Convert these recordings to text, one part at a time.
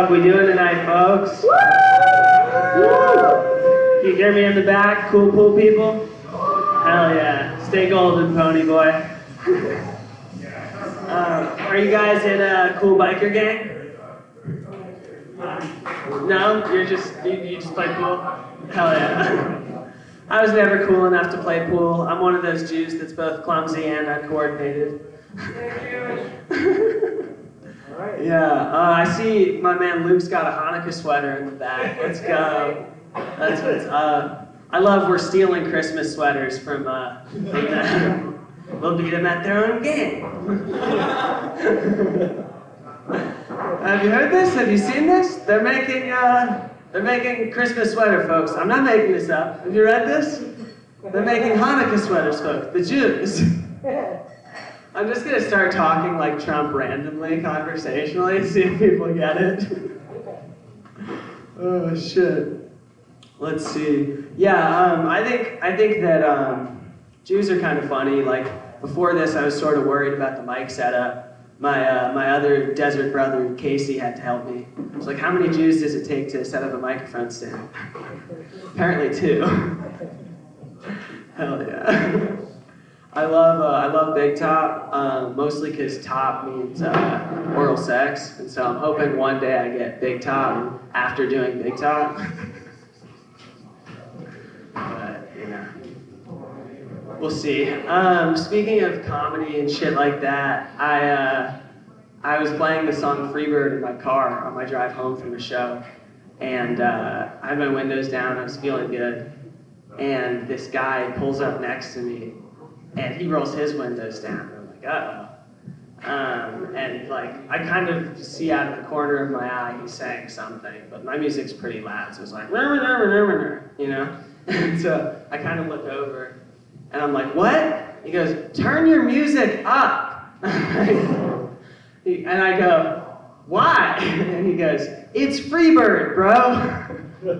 fuck we doing tonight, folks? Woo! Can you hear me in the back, cool pool people? Hell yeah. Stay golden, pony boy. Are you guys in a cool biker gang? No? You just play pool? Hell yeah. I was never cool enough to play pool. I'm one of those Jews that's both clumsy and uncoordinated. Yeah, I see my man Luke's got a Hanukkah sweater in the back. Let's go. That's what's up. I love we're stealing Christmas sweaters from them. We'll beat them at their own game. Have you heard this? Have you seen this? They're making Christmas sweater, folks. I'm not making this up. Have you read this? They're making Hanukkah sweaters, folks. The Jews. I'm just gonna start talking like Trump randomly, conversationally, see if people get it. Oh shit. Let's see. Yeah, I think that Jews are kind of funny. Like before this, I was sort of worried about the mic setup. My other desert brother Casey had to help me. I was like, how many Jews does it take to set up a microphone stand? Apparently 2. Hell yeah. I love Big Top, mostly because top means oral sex, and so I'm hoping one day I get Big Top after doing Big Top. But, you know, we'll see. Speaking of comedy and shit like that, I was playing the song Freebird in my car on my drive home from the show, and I had my windows down, I was feeling good, and this guy pulls up next to me, and he rolls his windows down. I'm like, uh-oh. And like, I kind of see out of the corner of my eye he's saying something, but my music's pretty loud, so it's like, you know? And so I kind of look over, and I'm like, what? He goes, turn your music up. And I go, why? And he goes, it's Freebird, bro.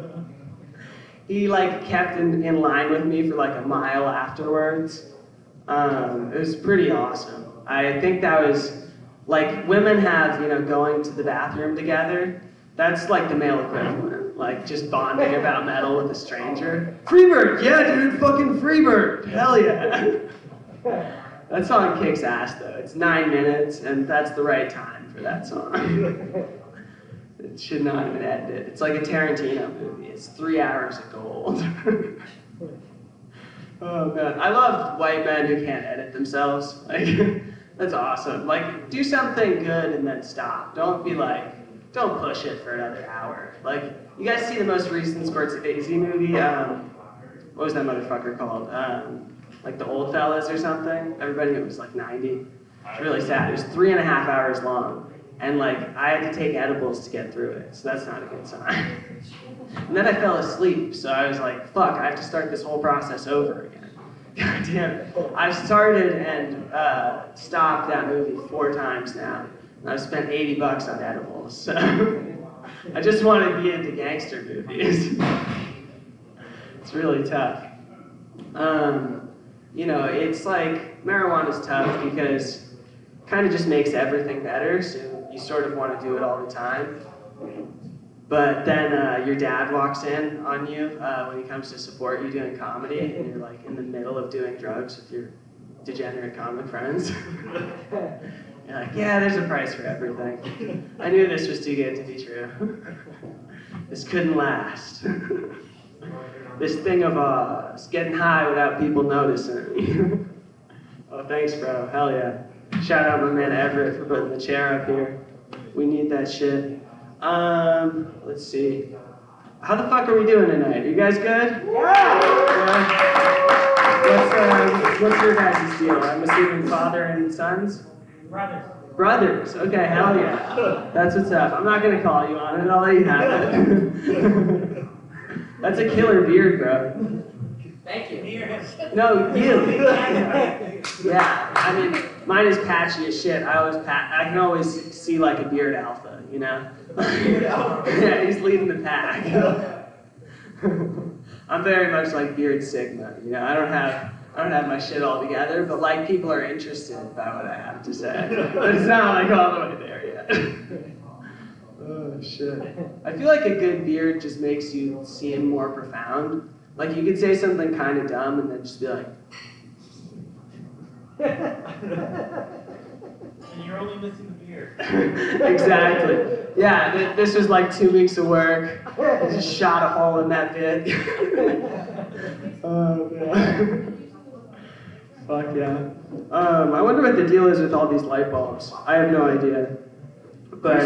He like kept in line with me for like a mile afterwards. It was pretty awesome. I think that was, like, women have, you know, going to the bathroom together. That's like the male equivalent. Like, just bonding about metal with a stranger. Freebird! Yeah, dude, fucking Freebird! Hell yeah! That song kicks ass, though. It's 9 minutes, and that's the right time for that song. It should not have been edited. It's like a Tarantino movie. It's 3 hours of gold. Oh man, I love white men who can't edit themselves. Like, that's awesome. Like, do something good and then stop. Don't be like, don't push it for another hour. Like, you guys see the most recent Scorsese movie? What was that motherfucker called? Like The Old Fellas or something? Everybody, it was like 90. It's really sad. It was 3.5 hours long. And like, I had to take edibles to get through it, so that's not a good sign. And then I fell asleep, so I was like, fuck, I have to start this whole process over again. God damn it. I've started and stopped that movie 4 times now. And I've spent $80 on edibles, so I just want to be into gangster movies. It's really tough. You know, it's like, marijuana's tough because it kind of just makes everything better, so you sort of want to do it all the time. But then your dad walks in on you when he comes to support you doing comedy, and you're like in the middle of doing drugs with your degenerate comic friends. You're like, yeah, there's a price for everything. I knew this was too good to be true. This couldn't last. This thing of getting high without people noticing. Oh, thanks, bro. Hell yeah. Shout out my man Everett for putting the chair up here. We need that shit. Let's see. How the fuck are we doing tonight? Are you guys good? Yeah. What's your guys' deal? I'm assuming father and sons? Brothers. Brothers. Okay, hell yeah. That's what's up. I'm not gonna call you on it. I'll let you have it. That's a killer beard, bro. Thank you. No, you. Yeah, I mean, mine is patchy as shit. I can always see like a beard alpha, you know? Yeah, he's leading the pack. I'm very much like beard sigma, you know? I don't have my shit all together, but like people are interested by what I have to say. But it's not like all the way there yet. Oh, shit. I feel like a good beer just makes you seem more profound. Like, you could say something kind of dumb and then just be like... And you're only missing the beer. Exactly. Yeah, this was like 2 weeks of work. I just shot a hole in that bit. Oh, man. Fuck yeah. I wonder what the deal is with all these light bulbs. I have no idea. But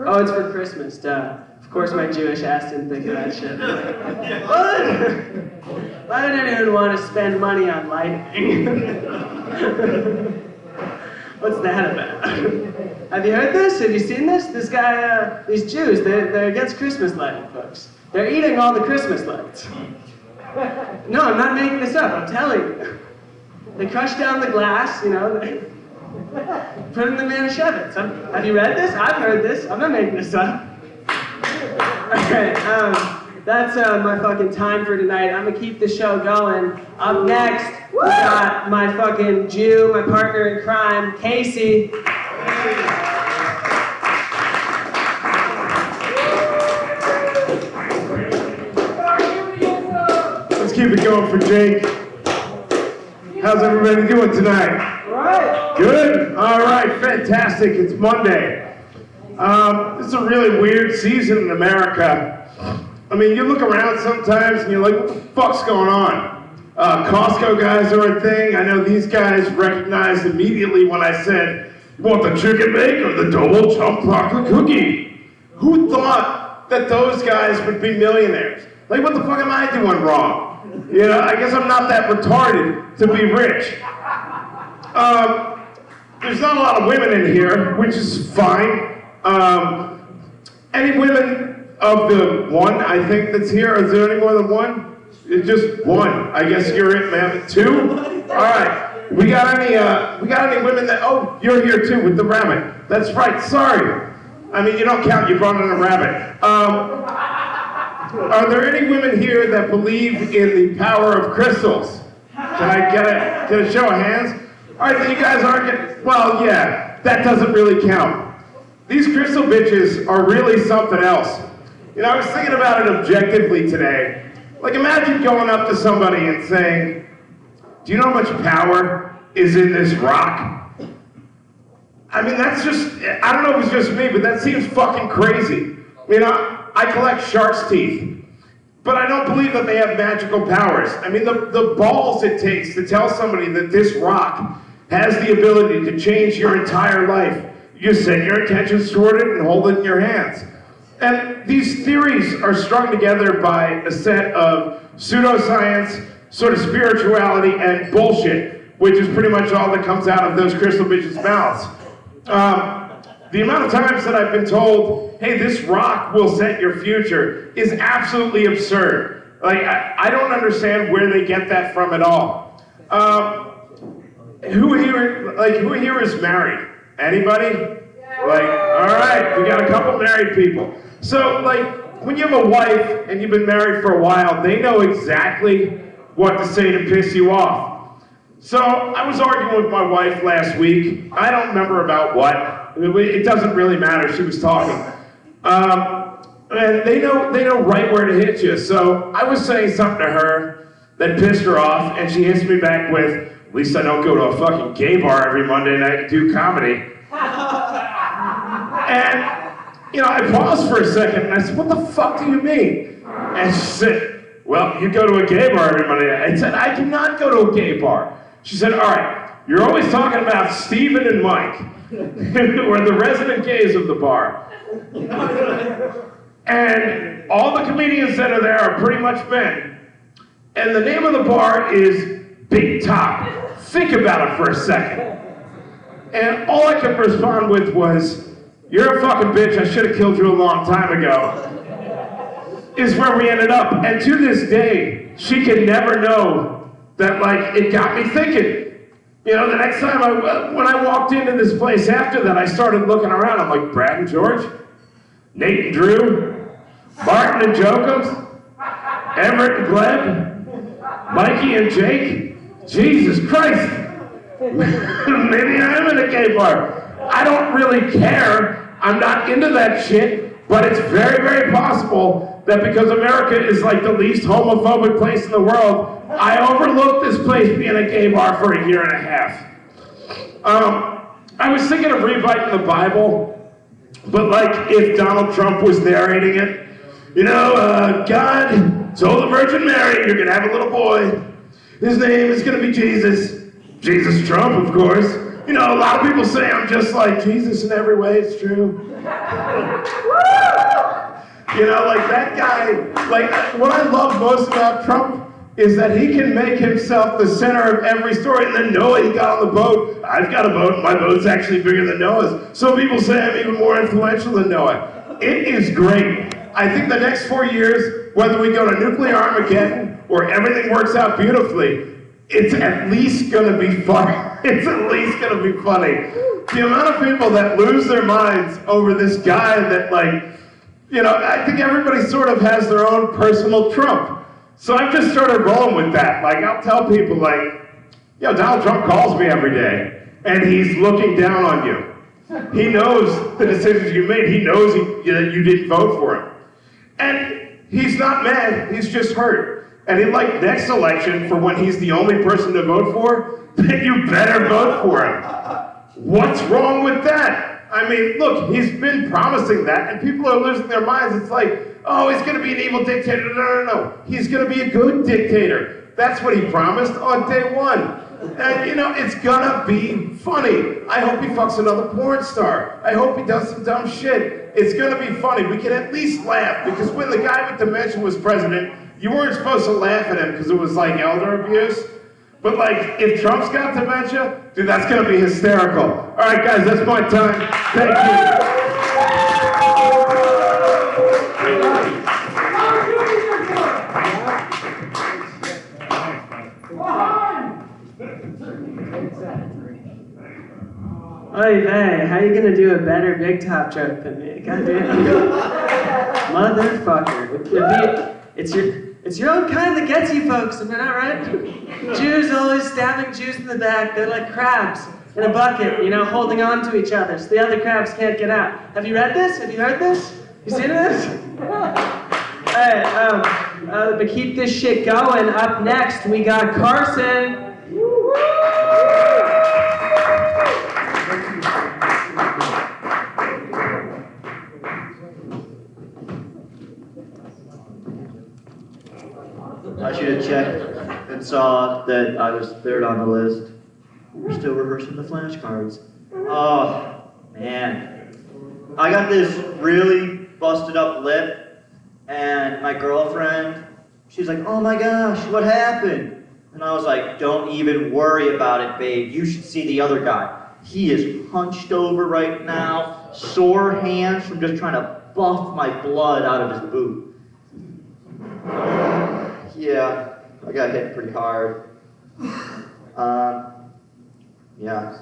oh, it's for Christmas, duh. Of course my Jewish ass didn't think of that shit. What? Why would anyone want to spend money on lighting? What's that about? Have you heard this? Have you seen this? This guy, these Jews, they're against Christmas lighting, folks. They're eating all the Christmas lights. No, I'm not making this up, I'm telling you. They crush down the glass, you know, they put in the Manischewitz. Have you read this? I've heard this. I'm not making this up. Okay, that's my fucking time for tonight. I'm gonna keep the show going. Up next, we got my fucking Jew, my partner in crime, Casey. Let's keep it going for Jake. How's everybody doing tonight? Right. Good? All right, fantastic. It's Monday. This is a really weird season in America. I mean, you look around sometimes and you're like, what the fuck's going on? Costco guys are a thing. I know these guys recognized immediately when I said, you want the chicken bake or the double chunk chocolate cookie? Who thought that those guys would be millionaires? Like, what the fuck am I doing wrong? You know, I guess I'm not that retarded to be rich. There's not a lot of women in here, which is fine. Any women of the one, I think, that's here? Is there any more than one? It's just one. I guess you're it, ma'am. Two? All right. We got any women that, oh, you're here too with the rabbit. That's right, sorry. I mean, you don't count, you brought in a rabbit. Are there any women here that believe in the power of crystals? Can I get a show of hands? All right, then you guys aren't getting, well, yeah, that doesn't really count. These crystal bitches are really something else. You know, I was thinking about it objectively today. Like, imagine going up to somebody and saying, do you know how much power is in this rock? I mean, that's just, I don't know if it's just me, but that seems fucking crazy. You know, I collect shark's teeth, but I don't believe that they have magical powers. I mean, the balls it takes to tell somebody that this rock has the ability to change your entire life. You just set your intentions toward it and hold it in your hands. And these theories are strung together by a set of pseudoscience, sort of spirituality, and bullshit, which is pretty much all that comes out of those crystal bitches' mouths. The amount of times that I've been told, hey, this rock will set your future, is absolutely absurd. Like, I don't understand where they get that from at all. Who here is married? Anybody? Like, all right, we got a couple married people. So, like, when you have a wife and you've been married for a while, they know exactly what to say to piss you off. So, I was arguing with my wife last week. I don't remember about what. It doesn't really matter. She was talking. And they know right where to hit you. So, I was saying something to her that pissed her off, and she hits me back with, at least I don't go to a fucking gay bar every Monday night and do comedy. And, you know, I paused for a second and I said, what the fuck do you mean? And she said, well, you go to a gay bar every Monday night. I said, I do not go to a gay bar. She said, all right, you're always talking about Steven and Mike, who are the resident gays of the bar. And all the comedians that are there are pretty much men. And the name of the bar is Big Top. Think about it for a second. And all I could respond with was, you're a fucking bitch, I should have killed you a long time ago, is where we ended up. And to this day, she can never know that, like, it got me thinking. You know, the next time when I walked into this place after that, I started looking around. I'm like, Brad and George? Nate and Drew? Martin and Jokums? Everett and Gleb? Mikey and Jake? Jesus Christ! Maybe I'm in a gay bar. I don't really care. I'm not into that shit, but it's very, very possible that because America is like the least homophobic place in the world, I overlooked this place being a gay bar for a year and a half. I was thinking of rewriting the Bible, but like if Donald Trump was narrating it, you know, God told the Virgin Mary, you're gonna have a little boy. His name is gonna be Jesus. Jesus Trump, of course. You know, a lot of people say I'm just like Jesus in every way, it's true. You know, like that guy, like what I love most about Trump is that he can make himself the center of every story. And then Noah, he got on the boat. I've got a boat. My boat's actually bigger than Noah's. Some people say I'm even more influential than Noah. It is great. I think the next 4 years, whether we go to nuclear Armageddon or everything works out beautifully, it's at least going to be fun. It's at least going to be funny. The amount of people that lose their minds over this guy that, like, you know, I think everybody sort of has their own personal Trump. So I've just started rolling with that. Like, I'll tell people, like, you know, Donald Trump calls me every day, and he's looking down on you. He knows the decisions you made. He knows that you didn't vote for him. And he's not mad. He's just hurt. And he, like, next election, for when he's the only person to vote for, then you better vote for him. What's wrong with that? I mean, look, he's been promising that, and people are losing their minds. It's like, oh, he's going to be an evil dictator. No. He's going to be a good dictator. That's what he promised on day one. And, you know, it's going to be funny. I hope he fucks another porn star. I hope he does some dumb shit. It's going to be funny. We can at least laugh, because when the guy with dementia was president, you weren't supposed to laugh at him because it was like elder abuse. But like, if Trump's got dementia, dude, that's going to be hysterical. All right, guys, that's my time. Thank you. Oy vey, how you gonna do a better big top joke than me? God damn you. Motherfucker. It's your own kind that gets you folks, am I not right? Jews always stabbing Jews in the back. They're like crabs in a bucket, you know, holding on to each other so the other crabs can't get out. Have you read this? Have you heard this? You seen this? Alright, but keep this shit going. Up next, we got Carson. I should have checked and saw that I was third on the list. We're still rehearsing the flashcards. Oh, man. I got this really busted up lip, and my girlfriend, she's like, oh my gosh, what happened? And I was like, don't even worry about it, babe. You should see the other guy. He is hunched over right now, sore hands from just trying to buff my blood out of his boot. Yeah, I got hit pretty hard. Yeah,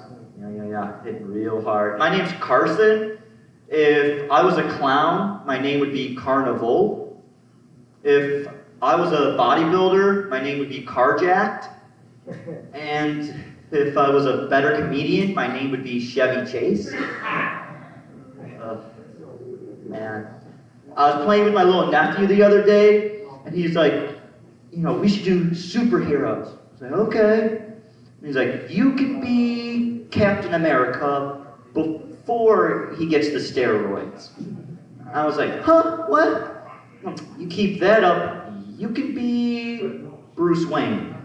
hit real hard. My name's Carson. If I was a clown, my name would be Carnival. If I was a bodybuilder, my name would be Carjacked. And if I was a better comedian, my name would be Chevy Chase. Man. I was playing with my little nephew the other day, and he's like, you know, we should do superheroes. I was like, okay. And he's like, you can be Captain America before he gets the steroids. I was like, huh, what? You keep that up, you can be Bruce Wayne.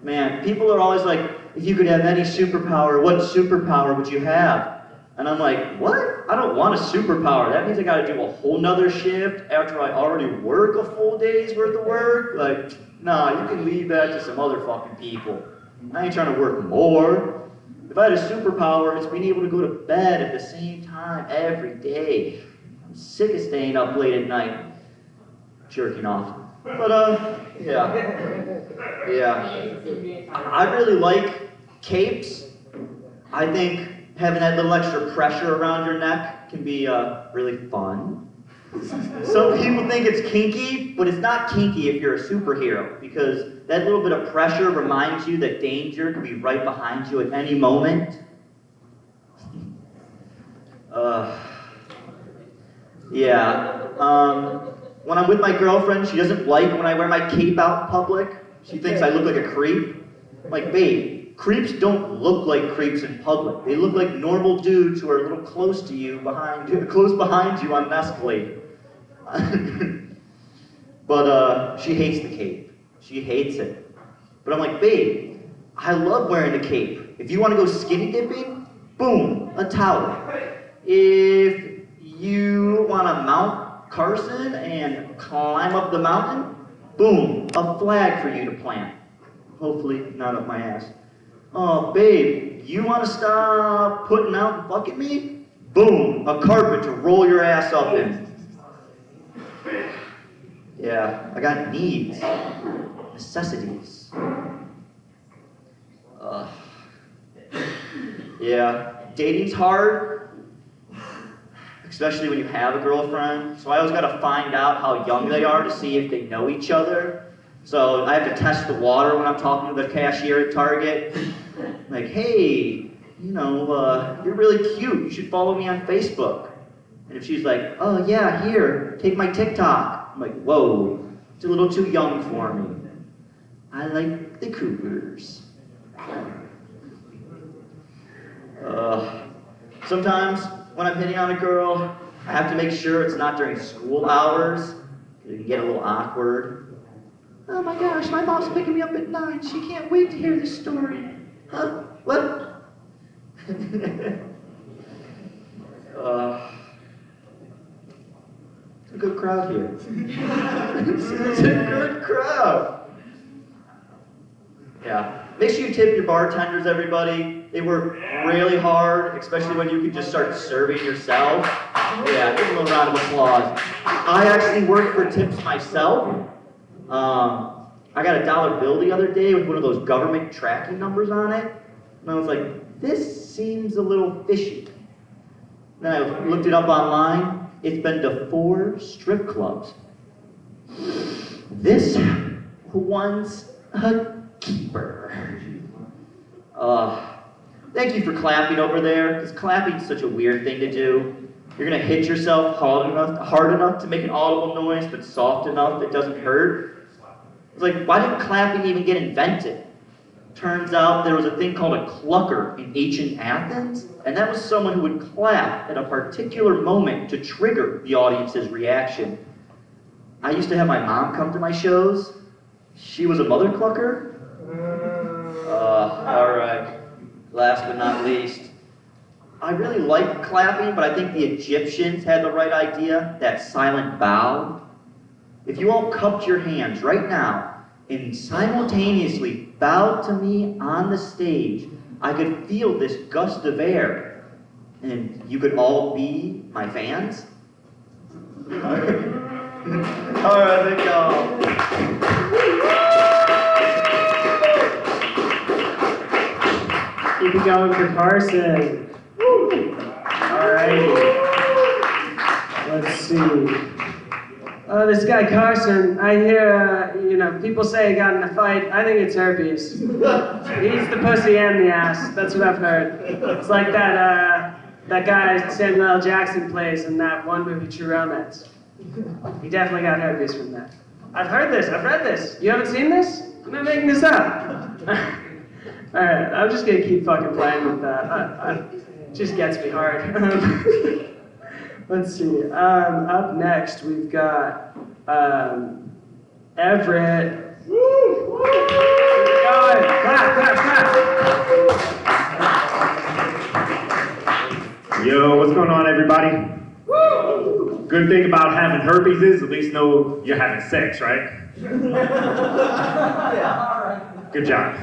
Man, people are always like, if you could have any superpower, what superpower would you have? And I'm like, what? I don't want a superpower. That means I gotta do a whole nother shift after I already work a full day's worth of work? Like, nah, you can leave that to some other fucking people. I ain't trying to work more. If I had a superpower, it's being able to go to bed at the same time every day. I'm sick of staying up late at night, jerking off. But, yeah. I really like capes. I think having that little extra pressure around your neck can be really fun. Some people think it's kinky, but it's not kinky if you're a superhero, because that little bit of pressure reminds you that danger can be right behind you at any moment. Uh, yeah. When I'm with my girlfriend, she doesn't like when I wear my cape out in public. She thinks I look like a creep. I'm like, babe, creeps don't look like creeps in public. They look like normal dudes who are a little close to you, close behind you on an escalator. But she hates the cape. She hates it. But I'm like, babe, I love wearing the cape. If you want to go skinny dipping, boom, a towel. If you want to mount Carson and climb up the mountain, boom, a flag for you to plant. Hopefully not up my ass. Oh, babe, you want to stop putting out and fucking me? Boom, a carpet to roll your ass up in. Yeah, I got needs, necessities. Yeah, dating's hard, especially when you have a girlfriend. So I always gotta find out how young they are to see if they know each other. So I have to test the water when I'm talking to the cashier at Target. Like, hey, you know, you're really cute. You should follow me on Facebook. And if she's like, oh yeah, here, take my TikTok. I'm like, whoa, it's a little too young for me. I like the cougars. Sometimes when I'm hitting on a girl, I have to make sure it's not during school hours. It can get a little awkward. Oh my gosh, my mom's picking me up at 9. She can't wait to hear this story. Huh? What? It's a good crowd here. It's a good crowd. Yeah. Make sure you tip your bartenders, everybody. They work really hard, especially when you can just start serving yourself. Yeah, give them a round of applause. I actually work for tips myself. I got a $1 bill the other day with one of those government tracking numbers on it. And I was like, this seems a little fishy. Then I looked it up online. It's been to 4 strip clubs. This one's a keeper. Thank you for clapping over there, because clapping's such a weird thing to do. You're gonna hit yourself hard enough to make an audible noise, but soft enough it doesn't hurt. It's like, why did clapping even get invented? Turns out there was a thing called a clucker in ancient Athens, and that was someone who would clap at a particular moment to trigger the audience's reaction. I used to have my mom come to my shows. She was a mother clucker. Alright. Last but not least, I really like clapping, but I think the Egyptians had the right idea, that silent bow. If you all cupped your hands right now and simultaneously bowed to me on the stage, I could feel this gust of air, and you could all be my fans. Alright, thank y'all. Keep it going for Carson. Alrighty. Let's see. This guy Carson, I hear, people say he got in a fight. I think it's herpes. He's the pussy and the ass. That's what I've heard. It's like that guy Samuel L. Jackson plays in that one movie, True Romance. He definitely got herpes from that. I've heard this. I've read this. You haven't seen this? I'm not making this up. Alright, I'm just gonna keep fucking playing with that. It just gets me hard. Let's see. Up next, we've got Everett. Woo! Clap, clap, clap. Yo, what's going on, everybody? Woo! Good thing about having herpes is at least know you're having sex, right? Good job.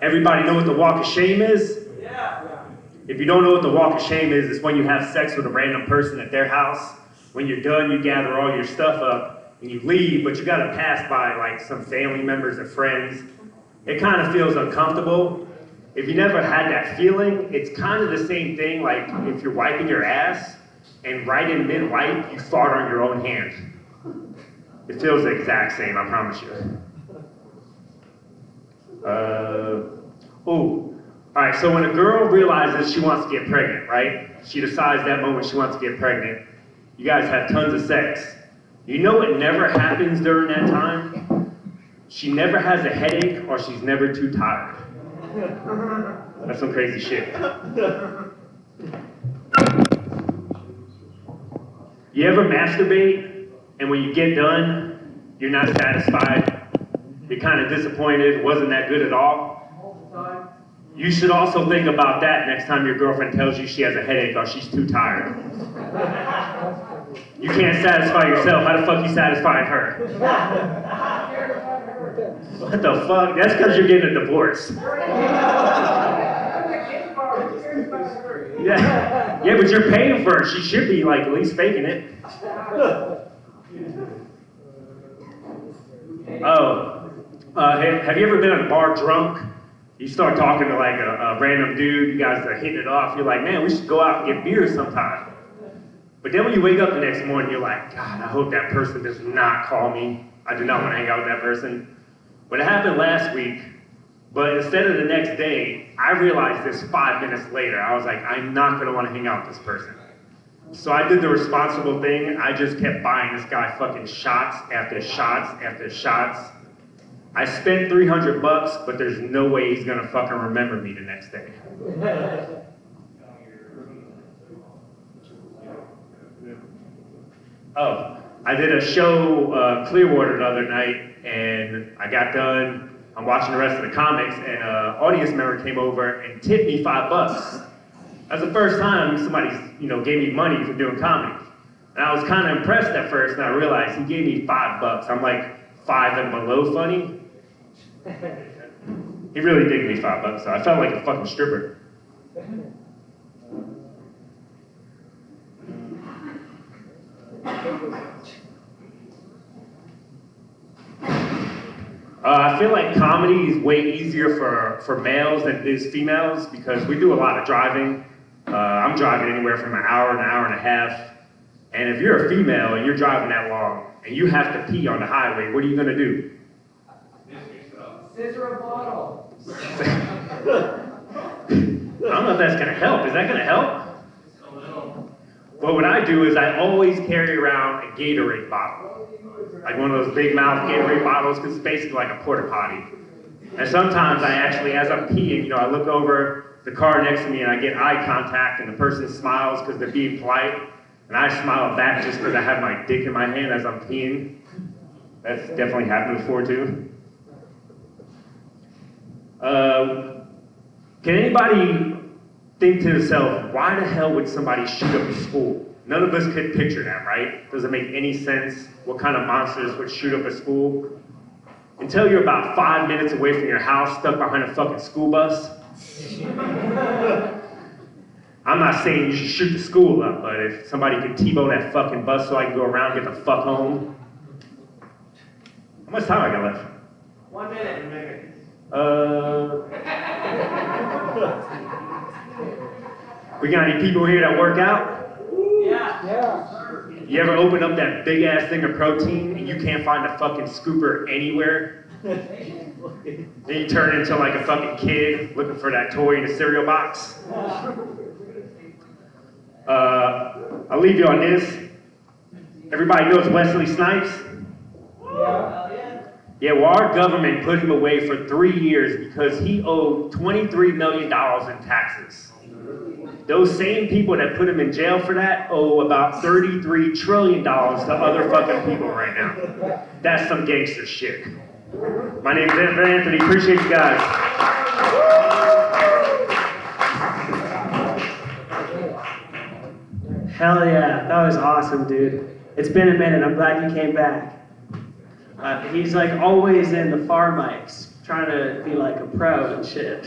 Everybody know what the walk of shame is? Yeah. If you don't know what the walk of shame is, it's when you have sex with a random person at their house. When you're done, you gather all your stuff up and you leave, but you gotta pass by like some family members or friends. It kind of feels uncomfortable. If you never had that feeling, it's kind of the same thing like if you're wiping your ass and right in mid-wipe, you fart on your own hand. It feels the exact same, I promise you. All right, so when a girl realizes she wants to get pregnant, right? She decides that moment she wants to get pregnant. You guys have tons of sex. You know what never happens during that time? She never has a headache or she's never too tired. That's some crazy shit. You ever masturbate and when you get done, you're not satisfied? You're kind of disappointed, it wasn't that good at all? You should also think about that next time your girlfriend tells you she has a headache or she's too tired. You can't satisfy yourself, how the fuck you satisfying her? What the fuck? That's because you're getting a divorce. Yeah, but you're paying for her. She should be like at least faking it. Oh, have you ever been at a bar drunk? You start talking to like a random dude, you guys are hitting it off, you're like, man, we should go out and get beer sometime. But then when you wake up the next morning, you're like, God, I hope that person does not call me. I do not want to hang out with that person. But it happened last week, but instead of the next day, I realized this 5 minutes later. I was like, I'm not going to want to hang out with this person. So I did the responsible thing. I just kept buying this guy fucking shots after shots after shots. I spent $300, but there's no way he's gonna fucking remember me the next day. Oh, I did a show, Clearwater the other night, and I got done. I'm watching the rest of the comics, and an audience member came over and tipped me $5. That's the first time somebody, gave me money for doing comedy. And I was kind of impressed at first, and I realized he gave me $5. I'm like 5 and below funny. He really did give me $5, so I felt like a fucking stripper. I feel like comedy is way easier for males than it is females because we do a lot of driving. I'm driving anywhere from an hour and a half. And if you're a female and you're driving that long and you have to pee on the highway, what are you gonna do? Scissor a bottle. I don't know if that's gonna help. Is that gonna help? Well, what I do is I always carry around a Gatorade bottle. Like one of those big mouth Gatorade bottles, because it's basically like a porta potty. And sometimes I actually, as I'm peeing, I look over the car next to me and I get eye contact and the person smiles because they're being polite. And I smile back just because I have my dick in my hand as I'm peeing. That's definitely happened before too. Can anybody think to themselves, why the hell would somebody shoot up a school? None of us could picture that, right? Doesn't make any sense what kind of monsters would shoot up a school. Until you're about 5 minutes away from your house, stuck behind a fucking school bus. I'm not saying you should shoot the school up, but if somebody could T-bone that fucking bus so I can go around and get the fuck home. How much time I got left? 1 minute. We got any people here that work out? Yeah. You ever open up that big ass thing of protein and you can't find a fucking scooper anywhere? Then you turn into like a fucking kid looking for that toy in a cereal box. I'll leave you on this. Everybody knows Wesley Snipes? Yeah, well, our government put him away for 3 years because he owed $23 million in taxes. Those same people that put him in jail for that owe about $33 trillion to other fucking people right now. That's some gangster shit. My name's Anthony, appreciate you guys. Hell yeah, that was awesome, dude. It's been a minute, I'm glad you came back. He's like always in the far mics, trying to be like a pro and shit.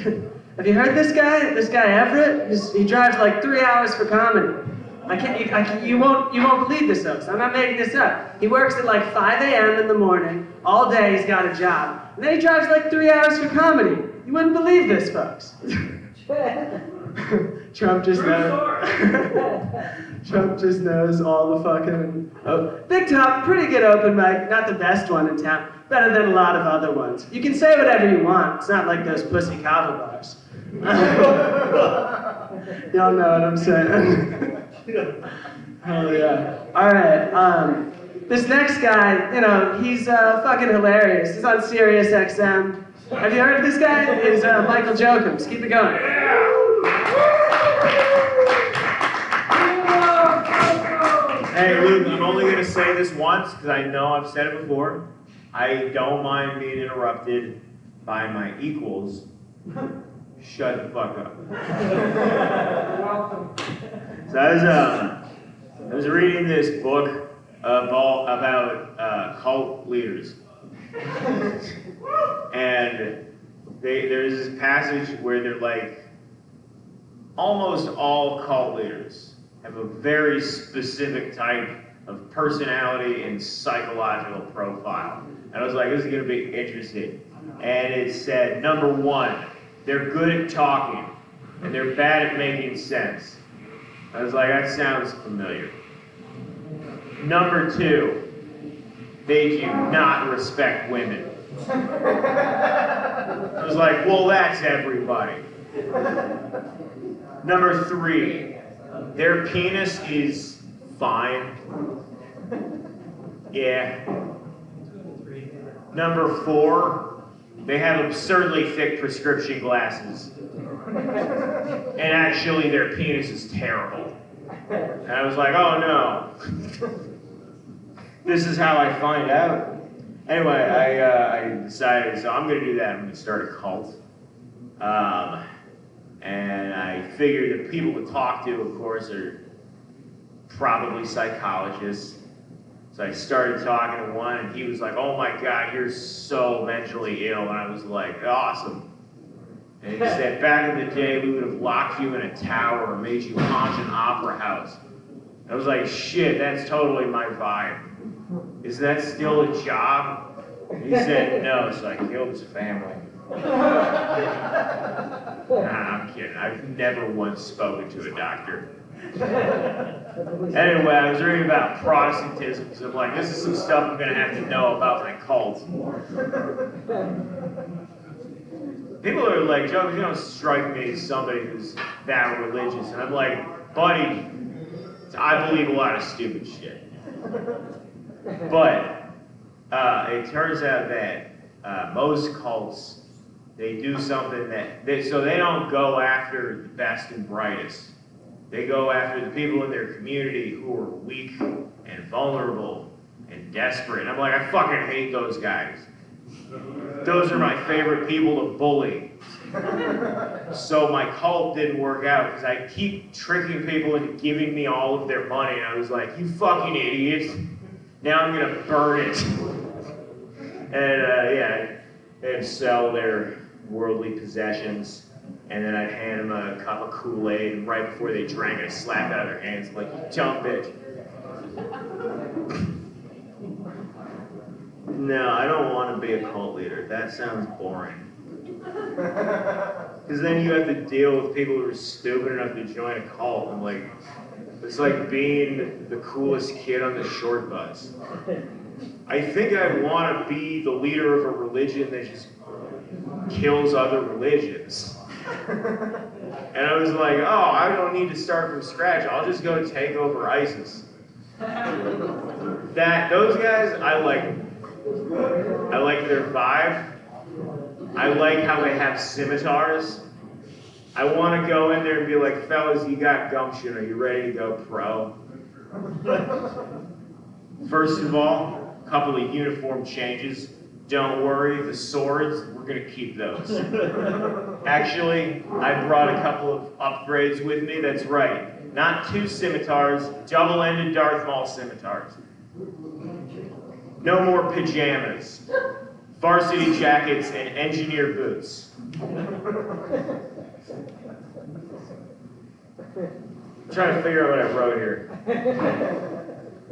Have you heard this guy? This guy Everett? He drives like 3 hours for comedy. You won't believe this, folks. I'm not making this up. He works at like 5 a.m. in the morning. All day he's got a job. And then he drives like 3 hours for comedy. You wouldn't believe this, folks. Trump just knows. Trump just knows all the fucking... Oh, Big Top, pretty good open mic. Not the best one in town. Better than a lot of other ones. You can say whatever you want. It's not like those pussy kava bars. Y'all know what I'm saying. Hell yeah. Alright, this next guy, you know, he's fucking hilarious. He's on Sirius XM. Have you heard of this guy? It's Michael Jokums. Keep it going. Hey, Luke, I'm only going to say this once because I know I've said it before. I don't mind being interrupted by my equals. Shut the fuck up. So I was reading this book about cult leaders. And there's this passage where they're like, almost all cult leaders have a very specific type of personality and psychological profile. And I was like, this is gonna be interesting. And it said, number one, they're good at talking, and they're bad at making sense. I was like, that sounds familiar. Number two, they do not respect women. I was like, well, that's everybody. Number three, their penis is fine. Yeah. Number four, they have absurdly thick prescription glasses. And actually, their penis is terrible. And I was like, oh no. This is how I find out. Anyway, I decided, so I'm going to do that. I'm going to start a cult. And I figured the people to talk to, of course, are probably psychologists. So I started talking to one, and he was like, oh my God, you're so mentally ill. And I was like, awesome. And he said, back in the day, we would have locked you in a tower or made you haunt an opera house. I was like, shit, that's totally my vibe. Is that still a job? He said, no, so I killed his family. Nah, I'm kidding. I've never once spoken to a doctor. Anyway, I was reading about Protestantism, so I'm like, this is some stuff I'm going to have to know about my cult. People are like, Joe, you don't strike me as somebody who's that religious. And I'm like, buddy, I believe a lot of stupid shit. But it turns out that most cults, they do something so they don't go after the best and brightest. They go after the people in their community who are weak and vulnerable and desperate. And I'm like, I fucking hate those guys. Those are my favorite people to bully. So my cult didn't work out because I keep tricking people into giving me all of their money. And I was like, you fucking idiots. Now I'm going to burn it. And yeah, they'd sell their worldly possessions. And then I'd hand them a cup of Kool-Aid, and right before they drank it, I'd slap it out of their hands like, you dumb bitch. No, I don't want to be a cult leader. That sounds boring. Because then you have to deal with people who are stupid enough to join a cult. I'm like, it's like being the coolest kid on the short bus. I think I want to be the leader of a religion that just kills other religions. And I was like, oh, I don't need to start from scratch. I'll just go take over ISIS. Those guys, I like their vibe. I like how they have scimitars. I want to go in there and be like, fellas, you got gumption. Are you ready to go pro? First of all, a couple of uniform changes. Don't worry, the swords, we're going to keep those. Actually, I brought a couple of upgrades with me. That's right. Not 2 scimitars, double-ended Darth Maul scimitars. No more pajamas, varsity jackets, and engineer boots. I'm trying to figure out what I wrote here.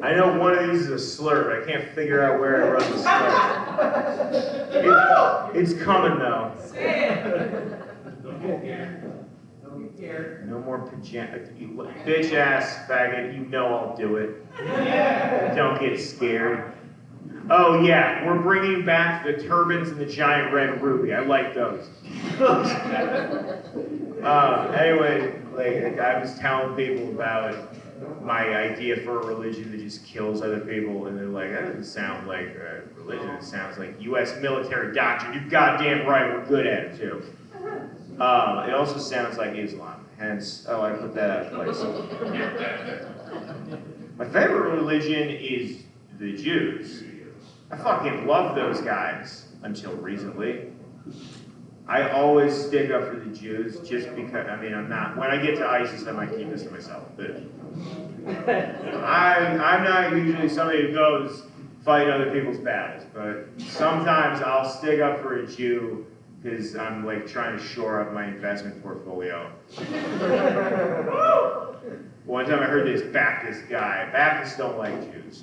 I know one of these is a slur, but I can't figure out where I wrote the slur. It's coming, though. No more pajamas. Bitch-ass faggot, you know I'll do it. Don't get scared. Oh yeah, we're bringing back the turbans and the giant red ruby. I like those. Anyway, like I was telling people about my idea for a religion that just kills other people, and they're like, that doesn't sound like a religion. It sounds like U.S. military doctrine. You're goddamn right. We're good at it too. It also sounds like Islam. Hence, oh, I put that out of place. My favorite religion is the Jews. I fucking love those guys until recently. I always stick up for the Jews just because, I mean, I'm not, when I get to ISIS, I might keep this to myself, but I'm not usually somebody who goes fight other people's battles, but sometimes I'll stick up for a Jew because I'm like trying to shore up my investment portfolio. One time I heard this Baptist guy, Baptists don't like Jews.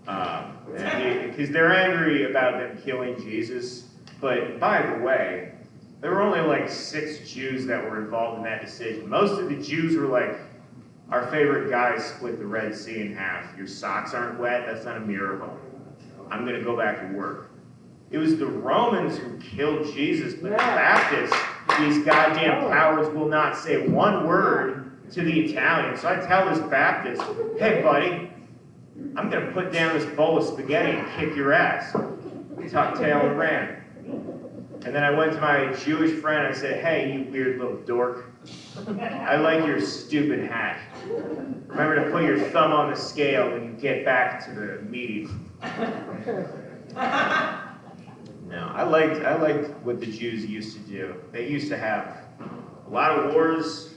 Because they're angry about them killing Jesus. But by the way, there were only like 6 Jews that were involved in that decision. Most of the Jews were like, our favorite guy split the Red Sea in half. Your socks aren't wet, that's not a miracle. I'm gonna go back to work. It was the Romans who killed Jesus, but the Baptists, these goddamn cowards, will not say one word to the Italians. So I tell this Baptist, hey buddy, I'm gonna put down this bowl of spaghetti and kick your ass. Tucked tail and ran. And then I went to my Jewish friend and I said, hey, you weird little dork. I like your stupid hat. Remember to put your thumb on the scale when you get back to the meeting. No, I liked what the Jews used to do. They used to have a lot of wars.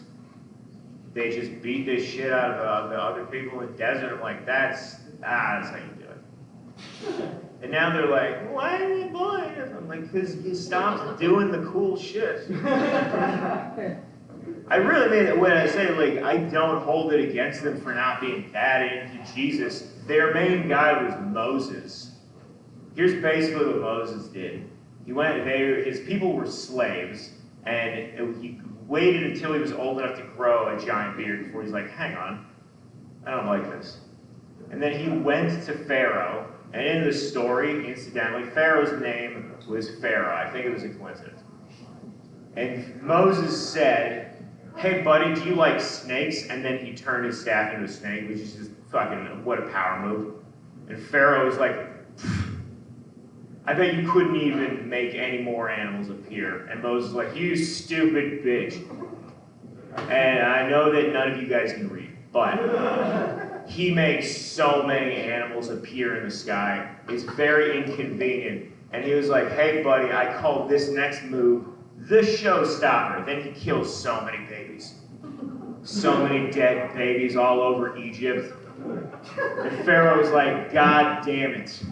They just beat the shit out of the other people in the desert. I'm like, that's how you do it. And now they're like, why are you doing this? I'm like, because you stopped doing the cool shit. I really mean it when I say, like, I don't hold it against them for not being that into Jesus. Their main guy was Moses. Here's basically what Moses did. He went, his people were slaves, and he waited until he was old enough to grow a giant beard before he's like, hang on, I don't like this. And then he went to Pharaoh, and in the story, incidentally, Pharaoh's name was Pharaoh. I think it was a coincidence. And Moses said, hey buddy, do you like snakes? And then he turned his staff into a snake, which is just fucking, what a power move. And Pharaoh was like, I bet you couldn't even make any more animals appear. And Moses was like, you stupid bitch. And I know that none of you guys can read, but he makes so many animals appear in the sky. It's very inconvenient. And he was like, hey buddy, I call this next move the showstopper. Then he kills so many babies. So many dead babies all over Egypt. And Pharaoh's like, God damn it.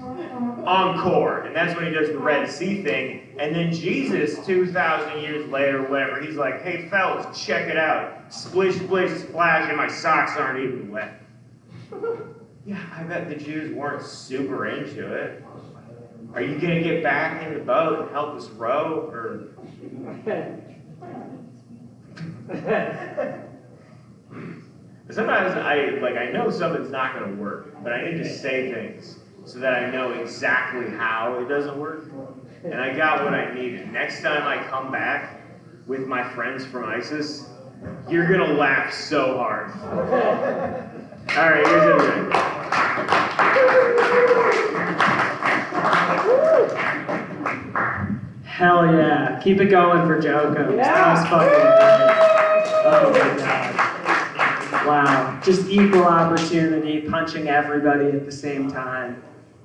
Encore. And that's when he does the Red Sea thing. And then Jesus, 2,000 years later, whatever, he's like, hey fellas, check it out. Splish, splish, splash, and my socks aren't even wet. Yeah, I bet the Jews weren't super into it. Are you gonna get back in the boat and help us row, or? Sometimes I know something's not gonna work, but I need to say things so that I know exactly how it doesn't work. And I got what I needed. Next time I come back with my friends from ISIS, you're gonna laugh so hard. All right, here's everything. Hell yeah. Keep it going for Joko. Yeah. That was fucking great. Oh my god. Wow. Just equal opportunity, punching everybody at the same time.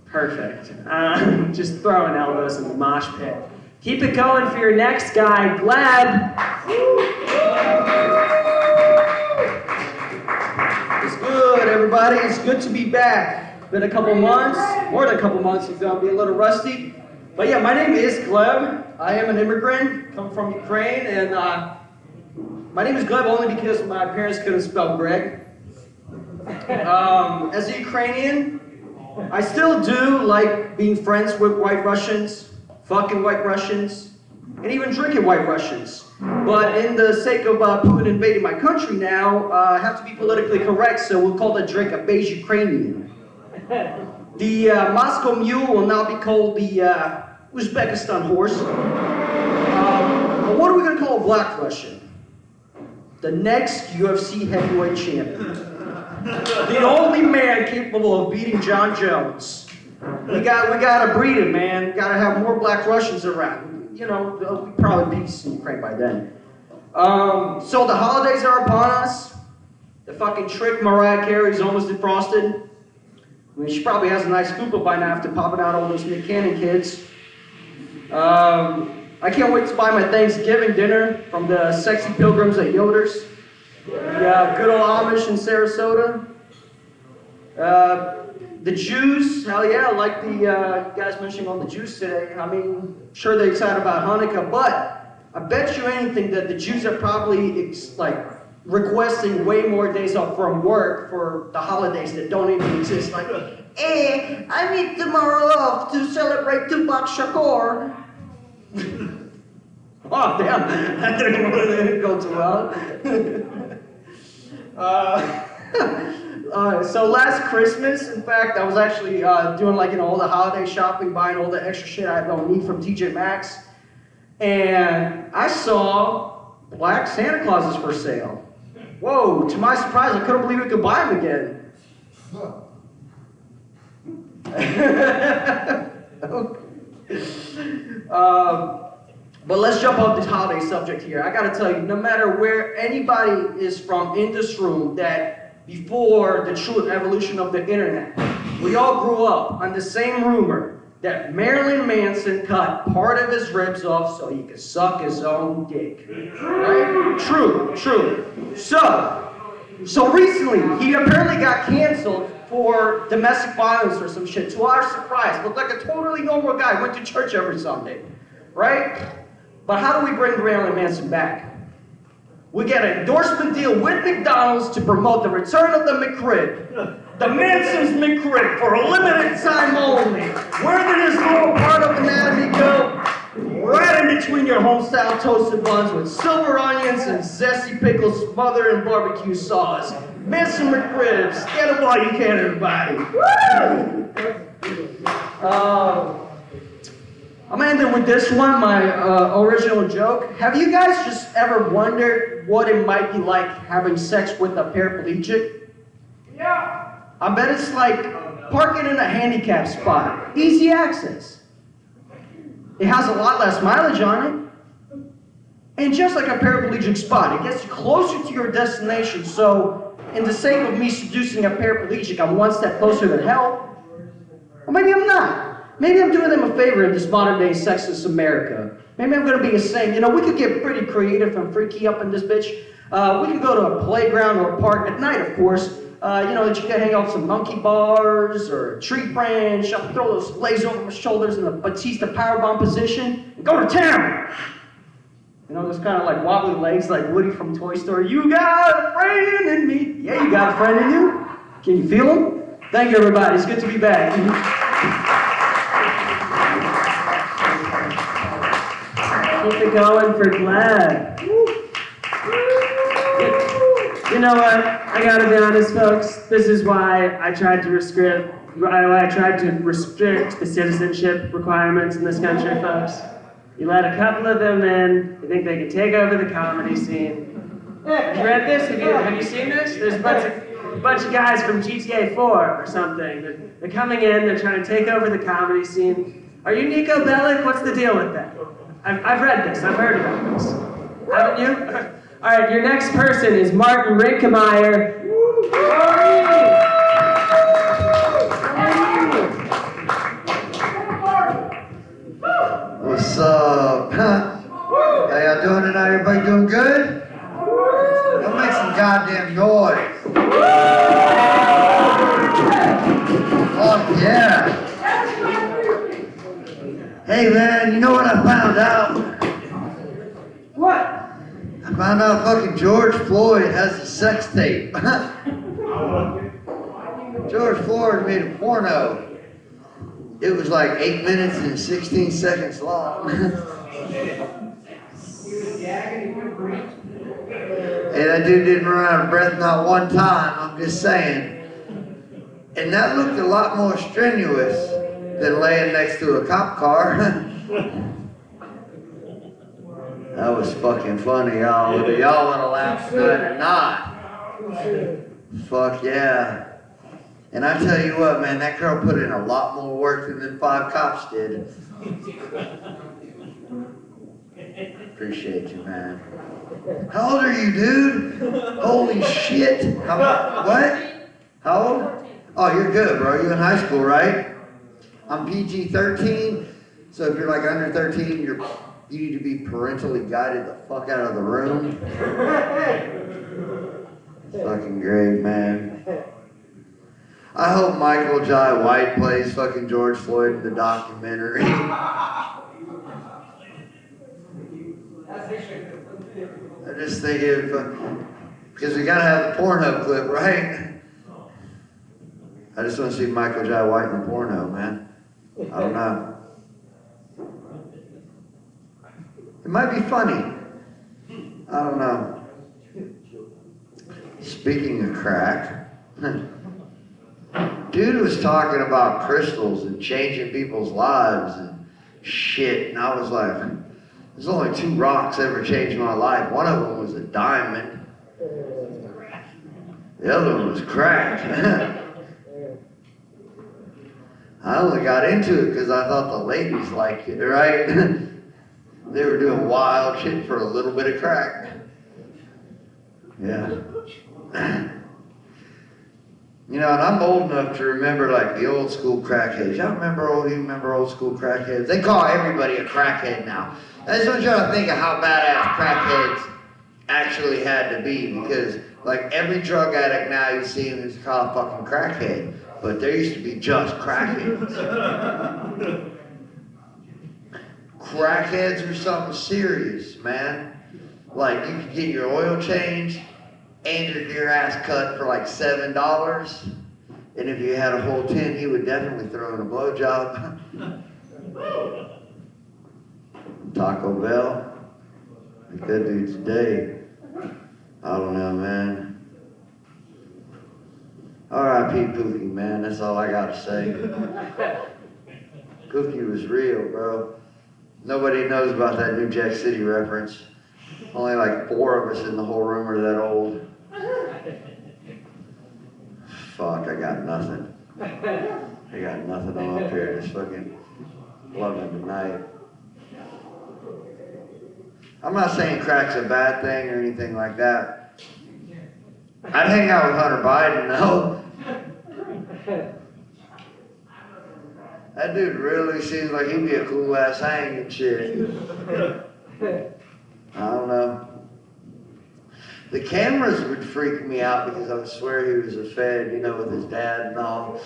Perfect. Just throwing elbows in the mosh pit. Keep it going for your next guy, Gleb. It's good, everybody. It's good to be back. Been a couple months, more than a couple months, so I'll be a little rusty. But yeah, my name is Gleb. I am an immigrant, come from Ukraine, and my name is Gleb only because my parents couldn't spell Greg. As a Ukrainian, I still do like being friends with White Russians, fucking White Russians, and even drinking White Russians. But in the sake of Putin invading my country now, I have to be politically correct, so we'll call that drink a beige Ukrainian. The Moscow Mule will now be called the Uzbekistan horse. But what are we going to call a Black Russian? The next UFC heavyweight champion. The only man capable of beating John Jones. We gotta breed it, man. We gotta have more Black Russians around. You know, there'll be probably peace in Ukraine by then. So the holidays are upon us. The fucking trick Mariah Carey's almost defrosted. I mean, she probably has a nice scoop up by now after popping out all those Nick Cannon kids. I can't wait to buy my Thanksgiving dinner from the sexy pilgrims at Yoder's. Yeah, good old Amish in Sarasota. The Jews, hell yeah, like the guys mentioning on the Jews today. I mean, sure they're excited about Hanukkah, but I bet you anything that the Jews are probably requesting way more days off from work for the holidays that don't even exist. Like, hey, I need tomorrow off to celebrate Tupac Shakur. Oh, damn, that didn't go too well. So last Christmas, in fact, I was actually doing like, all the holiday shopping, buying all the extra shit I don't need from TJ Maxx. And I saw black Santa Clauses for sale. Whoa, to my surprise, I couldn't believe we could buy them again. But let's jump off this holiday subject here. I gotta tell you, no matter where anybody is from in this room, that before the true evolution of the internet, we all grew up on the same rumor that Marilyn Manson cut part of his ribs off so he could suck his own dick. Right? True. So recently, he apparently got canceled for domestic violence or some shit. To our surprise, looked like a totally normal guy, went to church every Sunday. Right? But how do we bring Marilyn Manson back? We get an endorsement deal with McDonald's to promote the return of the McRib. The Manson's McRib for a limited time only. Where did this little part of anatomy go? Right in between your home-style toasted buns with silver onions and zesty pickles smothered in barbecue sauce. Manson McRibs. Get them while you can, everybody. I'm ending with this one, my original joke. Have you guys just ever wondered what it might be like having sex with a paraplegic? Yeah. I bet it's like parking in a handicap spot. Easy access. It has a lot less mileage on it. And just like a paraplegic spot, it gets you closer to your destination. So, in the sake of me seducing a paraplegic, I'm one step closer to help. Or maybe I'm not. Maybe I'm doing them a favor in this modern day sexist America. Maybe I'm gonna be a saint. We could get pretty creative and freaky up in this bitch. We could go to a playground or a park at night, of course. That you can hang out some monkey bars or a tree branch. I'll throw those legs over my shoulders in the Batista powerbomb position and go to town. Those kind of like wobbly legs like Woody from Toy Story. You got a friend in me. Yeah, you got a friend in you. Can you feel him? Thank you, everybody. It's good to be back. Keep it going for Glad. You know what? I gotta be honest, folks. This is why I tried to restrict the citizenship requirements in this country, folks. You let a couple of them in, you think they can take over the comedy scene. Have you read this? Have you seen this? There's a bunch of guys from GTA 4 or something. They're coming in, they're trying to take over the comedy scene. Are you Nico Bellic? What's the deal with that? I've read this, I've heard about this. Haven't you? All right, your next person is Martin Rinkemeyer. What's up? How y'all doing tonight? Everybody doing good? Don't make some goddamn noise. Oh yeah. Hey man, you know what I found out? What? I found out fucking George Floyd has a sex tape. George Floyd made a porno. It was like 8 minutes and 16 seconds long. Hey, that dude didn't run out of breath not one time, I'm just saying. And And that looked a lot more strenuous than laying next to a cop car. That was fucking funny, y'all. Whether y'all want to laugh tonight or not. Fuck yeah. And I tell you what, man, that girl put in a lot more work than them 5 cops did. Appreciate you, man. How old are you, dude? Holy shit. What? How old? Oh, you're good, bro. You're in high school, right? I'm PG-13, so if you're like under 13, you need to be parentally guided the fuck out of the room. Fucking great, man. I hope Michael Jai White plays fucking George Floyd in the documentary. I just think because we gotta have the Pornhub clip, right? I just want to see Michael Jai White in the porno, man. I don't know. It might be funny. I don't know. Speaking of crack, dude was talking about crystals and changing people's lives and shit, and I was like, there's only 2 rocks ever changed my life. One of them was a diamond. The other one was crack. I only got into it because I thought the ladies liked it, right? They were doing wild shit for a little bit of crack. Yeah. You know, and I'm old enough to remember like the old school crackheads. Y'all remember old school crackheads? They call everybody a crackhead now. I just want y'all to think of how badass crackheads actually had to be, because like every drug addict now you see him is called a fucking crackhead. But there used to be just crackheads. Crackheads are something serious, man. Like you could get your oil changed and your ass cut for like $7. And if you had a whole 10, he would definitely throw in a blowjob. Taco Bell. Like that dude today. I don't know, man. R.I.P. Pookie, man. That's all I gotta say. Pookie was real, bro. Nobody knows about that New Jack City reference. Only like 4 of us in the whole room are that old. Fuck, I got nothing. I got nothing on up here. Just fucking loving tonight. I'm not saying crack's a bad thing or anything like that. I'd hang out with Hunter Biden, though. That dude really seems like he'd be a cool ass hang and shit. I don't know. The cameras would freak me out because I would swear he was a Fed, you know, with his dad and all.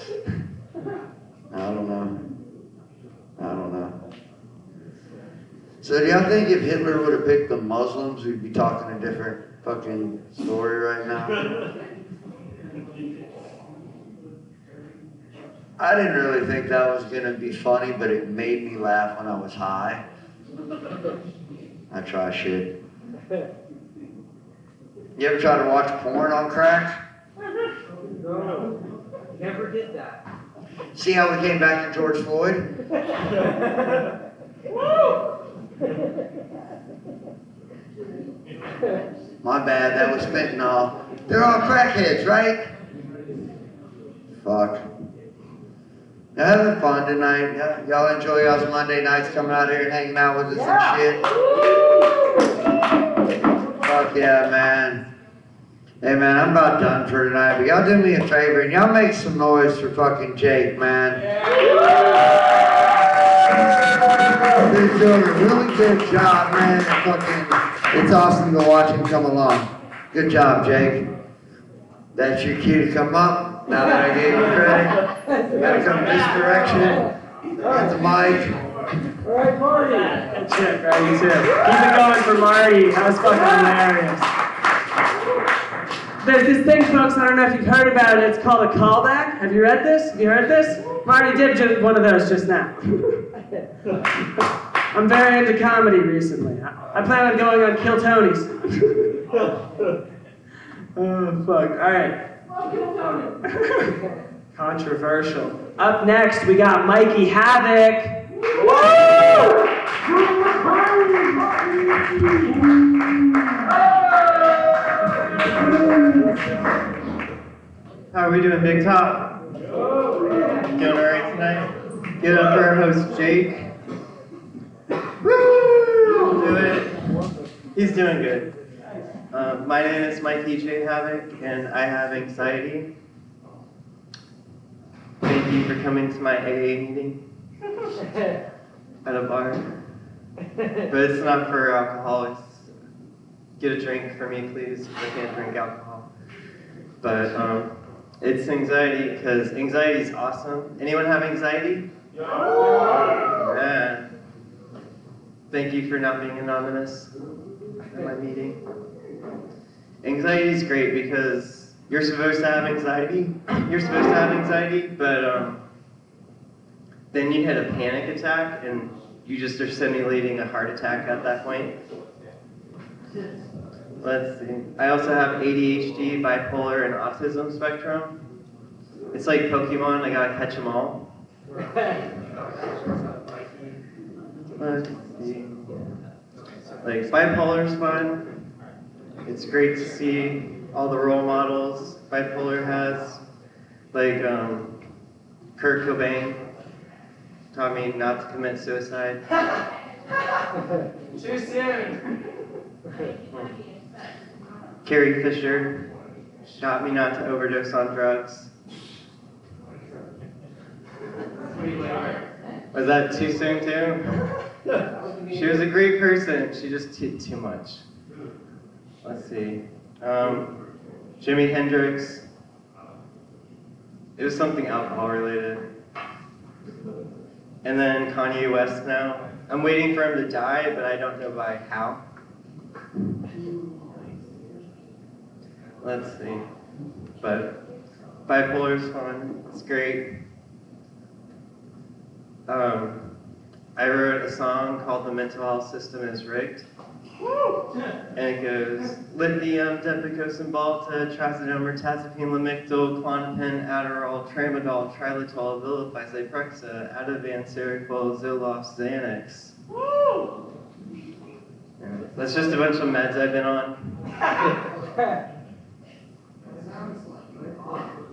I don't know. So do y'all think if Hitler would have picked the Muslims, we'd be talking a different fucking story right now? I didn't really think that was gonna be funny, but it made me laugh when I was high. I try shit. You ever try to watch porn on crack? No, never did that. See how we came back to George Floyd? My bad, that was fentanyl. They're all crackheads, right? Fuck. Y'all having fun tonight? Y'all enjoy y'all's Monday nights coming out here and hanging out with us and shit? Fuck yeah, man. Hey man, I'm about done for tonight, but y'all do me a favor and y'all make some noise for fucking Jake, man. He's doing a really good job, man. It's awesome to watch him come along. Good job, Jake. That's your cue to come up. Now that I gave you credit, you gotta come this direction. Get the mic. All right, Marty. Good shit, bro. You too. Keep it going for Marty. That was fucking hilarious. There's this thing, folks, I don't know if you've heard about it. It's called a callback. Have you read this? Have you heard this? Marty did just one of those just now. I'm very into comedy recently. I plan on going on Kill Tony's. Oh, fuck. All right. Controversial. Up next, we got Mikey Havoc. How are we doing, Big Top? Doing all right tonight? Give it up for our host, Jake. Woo! Do it. He's doing good. My name is Mikey J. Havoc, and I have anxiety. Thank you for coming to my AA meeting at a bar. But it's not for alcoholics. Get a drink for me, please. I can't drink alcohol. But it's anxiety, because anxiety is awesome. Anyone have anxiety? Yeah. Thank you for not being anonymous at my meeting. Anxiety is great because you're supposed to have anxiety. But then you had a panic attack, and you just are simulating a heart attack at that point. Let's see. I also have ADHD, bipolar, and autism spectrum. It's like Pokemon, I gotta catch them all. Let's see. Like, bipolar is fun. It's great to see all the role models bipolar has. Like, Kurt Cobain taught me not to commit suicide. Too soon. Carrie Fisher taught me not to overdose on drugs. Was that too soon too? She was a great person. She just did too much. Let's see. Jimi Hendrix. It was something alcohol related. And then Kanye West now. I'm waiting for him to die, but I don't know by how. Let's see. But bipolar is fun. It's great. I wrote a song called "The Mental Health System Is Rigged." And it goes, lithium, depakosin, balta, trazodone, mirtazapine, lamictal, Klonopin, Adderall, Tramadol, Trilitol, Abilify, Zyprexa, Ativan, Seroquel, Zoloft, Xanax. Yeah, that's just a bunch of meds I've been on.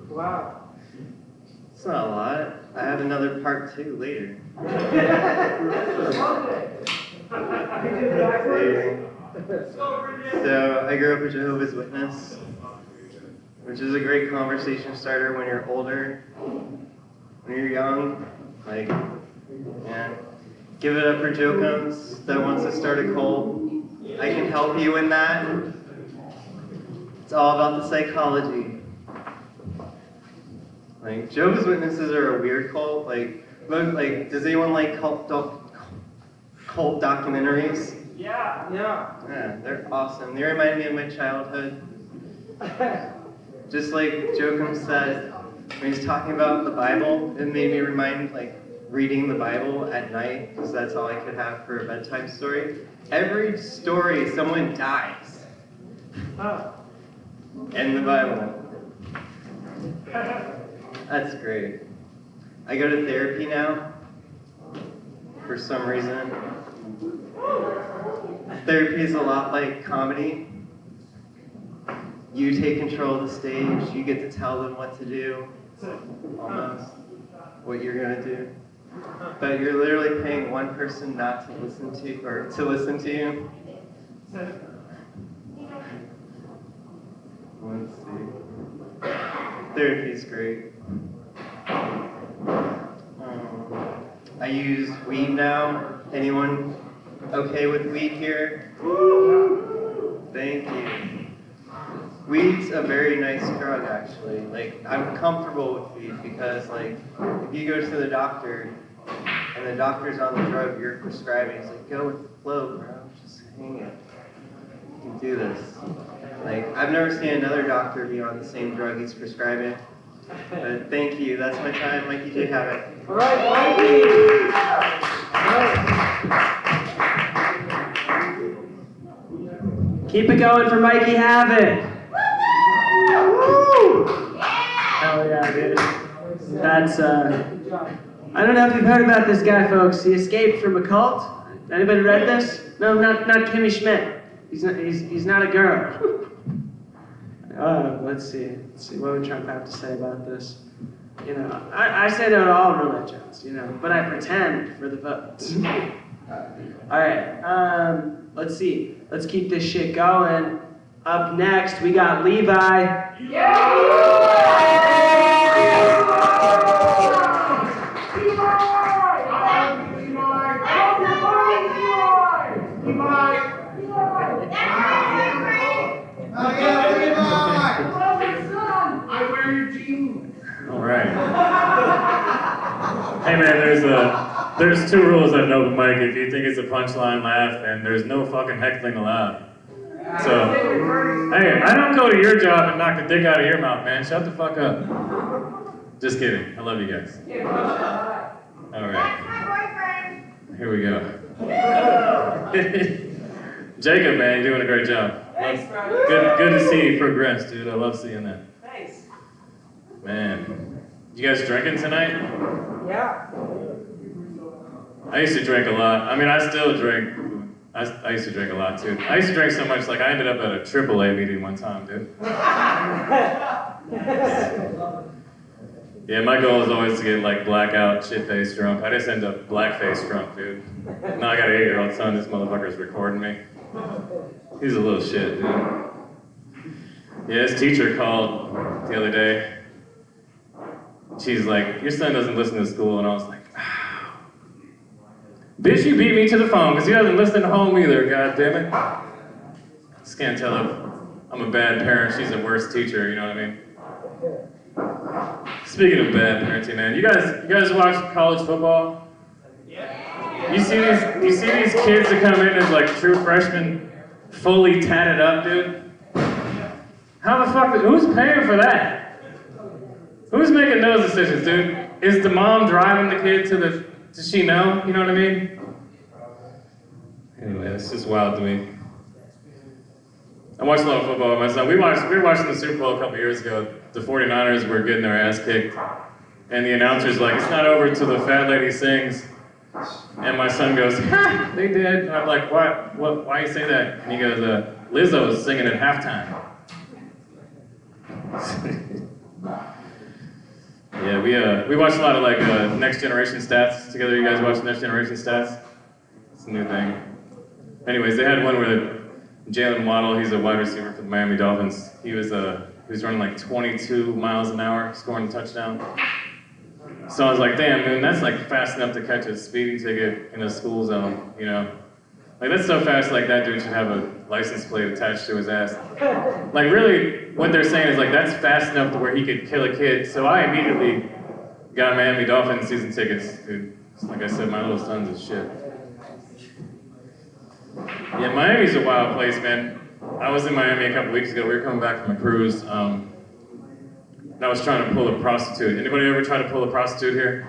Wow. It's not a lot. I have another part 2 later. So I grew up a Jehovah's Witness, which is a great conversation starter when you're older. When you're young, like, yeah. Give it up for Joe Combs that wants to start a cult. I can help you in that. It's all about the psychology. Like, Jehovah's Witnesses are a weird cult. Like, does anyone like cult documentaries? Yeah. Yeah, they're awesome. They remind me of my childhood. Just like Joachim said, when he's talking about the Bible, it made me remind, like, reading the Bible at night, because that's all I could have for a bedtime story. Every story, someone dies. In the Bible. That's great. I go to therapy now, for some reason. Therapy is a lot like comedy. You take control of the stage, you get to tell them what to do, almost, what you're gonna do. But you're literally paying one person not to listen to, or to listen to you. Let's see. Therapy's great. I use weed now. Anyone okay with weed here? Thank you. Weed's a very nice drug, actually. Like, I'm comfortable with weed because, like, if you go to the doctor and the doctor's on the drug you're prescribing, it's like, go with the flow, bro. Just hang it. You can do this. Like, I've never seen another doctor be on the same drug he's prescribing. But thank you. That's my time. Mikey J. Havoc. All right, Mikey. Keep it going for Mikey Havoc. Woo! Hell yeah, dude. That's, I don't know if you've heard about this guy, folks. He escaped from a cult. Anybody read this? No, not Kimmy Schmidt. He's not a girl. Let's see what would Trump have to say about this. You know, I say no to all religions, you know, but I pretend for the votes. All right, let's see. Let's keep this shit going. Up next, we got Levi. All right. Hey man, there's two rules at an open mic. If you think it's a punchline, laugh, and there's no fucking heckling allowed. So, hey, I don't go to your job and knock the dick out of your mouth, man. Shut the fuck up. Just kidding. I love you guys. All right. That's my boyfriend. Here we go. Jacob, man, you're doing a great job. Thanks, bro. Good to see you progress, dude. I love seeing that. Thanks. Man, you guys drinking tonight? Yeah. I used to drink a lot. I mean, I still drink. I used to drink a lot too. I used to drink so much, like I ended up at a AAA meeting one time, dude. Yeah, my goal is always to get like blackout, shit-faced drunk. I just end up black-faced drunk, dude. Now I got an 8-year-old son. This motherfucker's recording me. He's a little shit, dude. Yeah, his teacher called the other day. She's like, "Your son doesn't listen to school," and I was like, "Bitch, you beat me to the phone because he doesn't listen to home either, god damn it." Just can't tell if I'm a bad parent, she's a worse teacher, you know what I mean? Speaking of bad parenting, man, you guys watch college football? Yeah. You see these kids that come in as like true freshmen, fully tatted up, dude? How the fuck, who's paying for that? Who's making those decisions, dude? Is the mom driving the kid does she know? You know what I mean? Anyway, this is wild to me. I watched a lot of football with my son. We were watching the Super Bowl a couple years ago. The 49ers were getting their ass kicked. And the announcer's like, "It's not over till the fat lady sings." And my son goes, "Ha, they did." And I'm like, why you say that? And he goes, "Lizzo was singing at halftime." Yeah, we watched a lot of like Next Generation Stats together. You guys watch Next Generation Stats? It's a new thing. Anyways, they had one where Jalen Waddle, he's a wide receiver for the Miami Dolphins. He was running like 22 miles an hour, scoring a touchdown. So I was like, damn, man, that's like fast enough to catch a speeding ticket in a school zone, you know? Like that's so fast, like that dude should have a license plate attached to his ass. Like really, what they're saying is like that's fast enough to where he could kill a kid. So I immediately got Miami Dolphins season tickets, dude. Like I said, my little son's is shit. Yeah, Miami's a wild place, man. I was in Miami a couple weeks ago. We were coming back from a cruise. And I was trying to pull a prostitute. Anybody ever try to pull a prostitute here?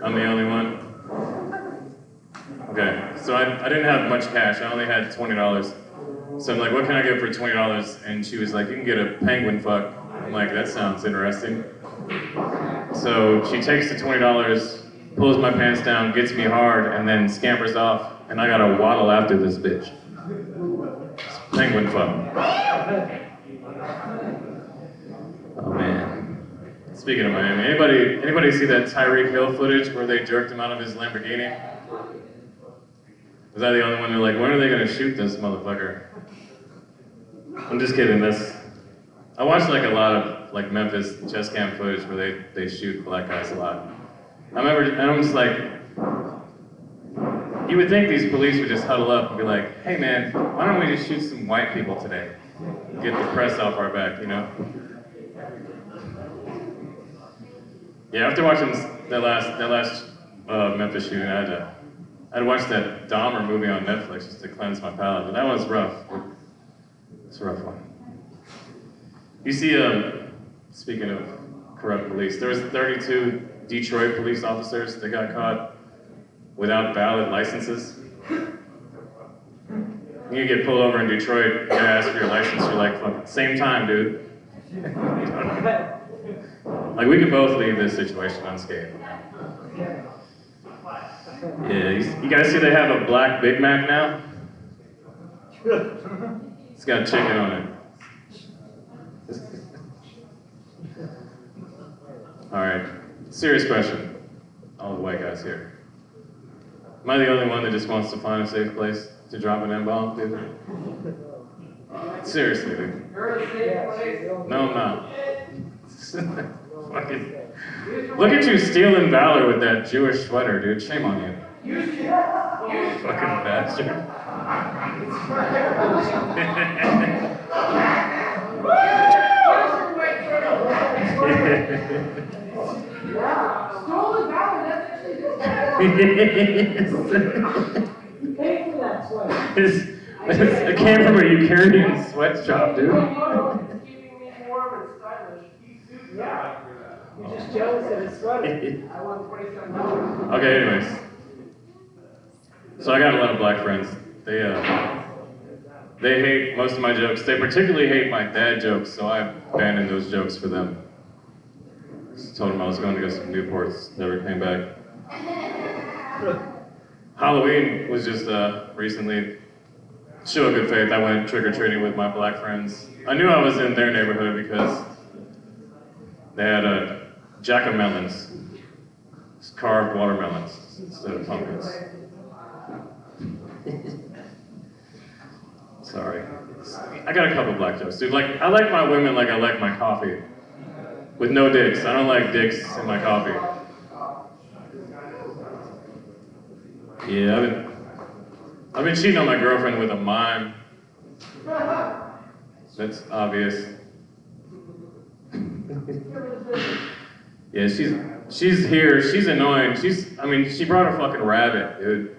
I'm the only one. Okay, so I didn't have much cash. I only had $20. So I'm like, what can I get for $20? And she was like, you can get a penguin fuck. I'm like, that sounds interesting. So she takes the $20, pulls my pants down, gets me hard, and then scampers off. And I gotta waddle after this bitch. Penguin fuck. Oh man. Speaking of Miami, anybody see that Tyreek Hill footage where they jerked him out of his Lamborghini? Was I the only one? They're like, when are they gonna shoot this motherfucker? I'm just kidding. I watched like a lot of like Memphis chest cam footage where they shoot black guys a lot. And I'm just like, you would think these police would just huddle up and be like, hey man, why don't we just shoot some white people today? Get the press off our back, you know? Yeah, after watching that last Memphis shooting, I'd watched that Dahmer movie on Netflix just to cleanse my palate, but that one's rough. It's a rough one. You see, speaking of corrupt police, there was 32 Detroit police officers that got caught without valid licenses. You get pulled over in Detroit, you gotta ask for your license, you're like, fuck, same time, dude. Like, we could both leave this situation unscathed. Yeah, you guys see they have a black Big Mac now? It's got chicken on it. Alright, serious question. All the white guys here. Am I the only one that just wants to find a safe place to drop an M-bomb, dude? Seriously, dude. No, I'm not. Fucking. Look at you stealing valor with that Jewish sweater, dude. Shame on you. Fucking bastard. Stolen valor, that's actually It came from a Ukrainian sweatshop, dude. keeping me warm and stylish. Yeah. You're just jealous of his sweater. I want $27. Okay, anyways. So I got a lot of black friends. They hate most of my jokes. They particularly hate my dad jokes, so I abandoned those jokes for them. Just told them I was going to go some Newports, never came back. Halloween was just recently. Show of good faith, I went trick-or-treating with my black friends. I knew I was in their neighborhood because they had jack-o'-melons, carved watermelons instead of pumpkins. Sorry. I got a couple black jokes, dude. Like, I like my women like I like my coffee. With no dicks. I don't like dicks in my coffee. Yeah, I've been cheating on my girlfriend with a mime. That's obvious. Yeah, she's here. She's annoying. She brought a fucking rabbit, dude.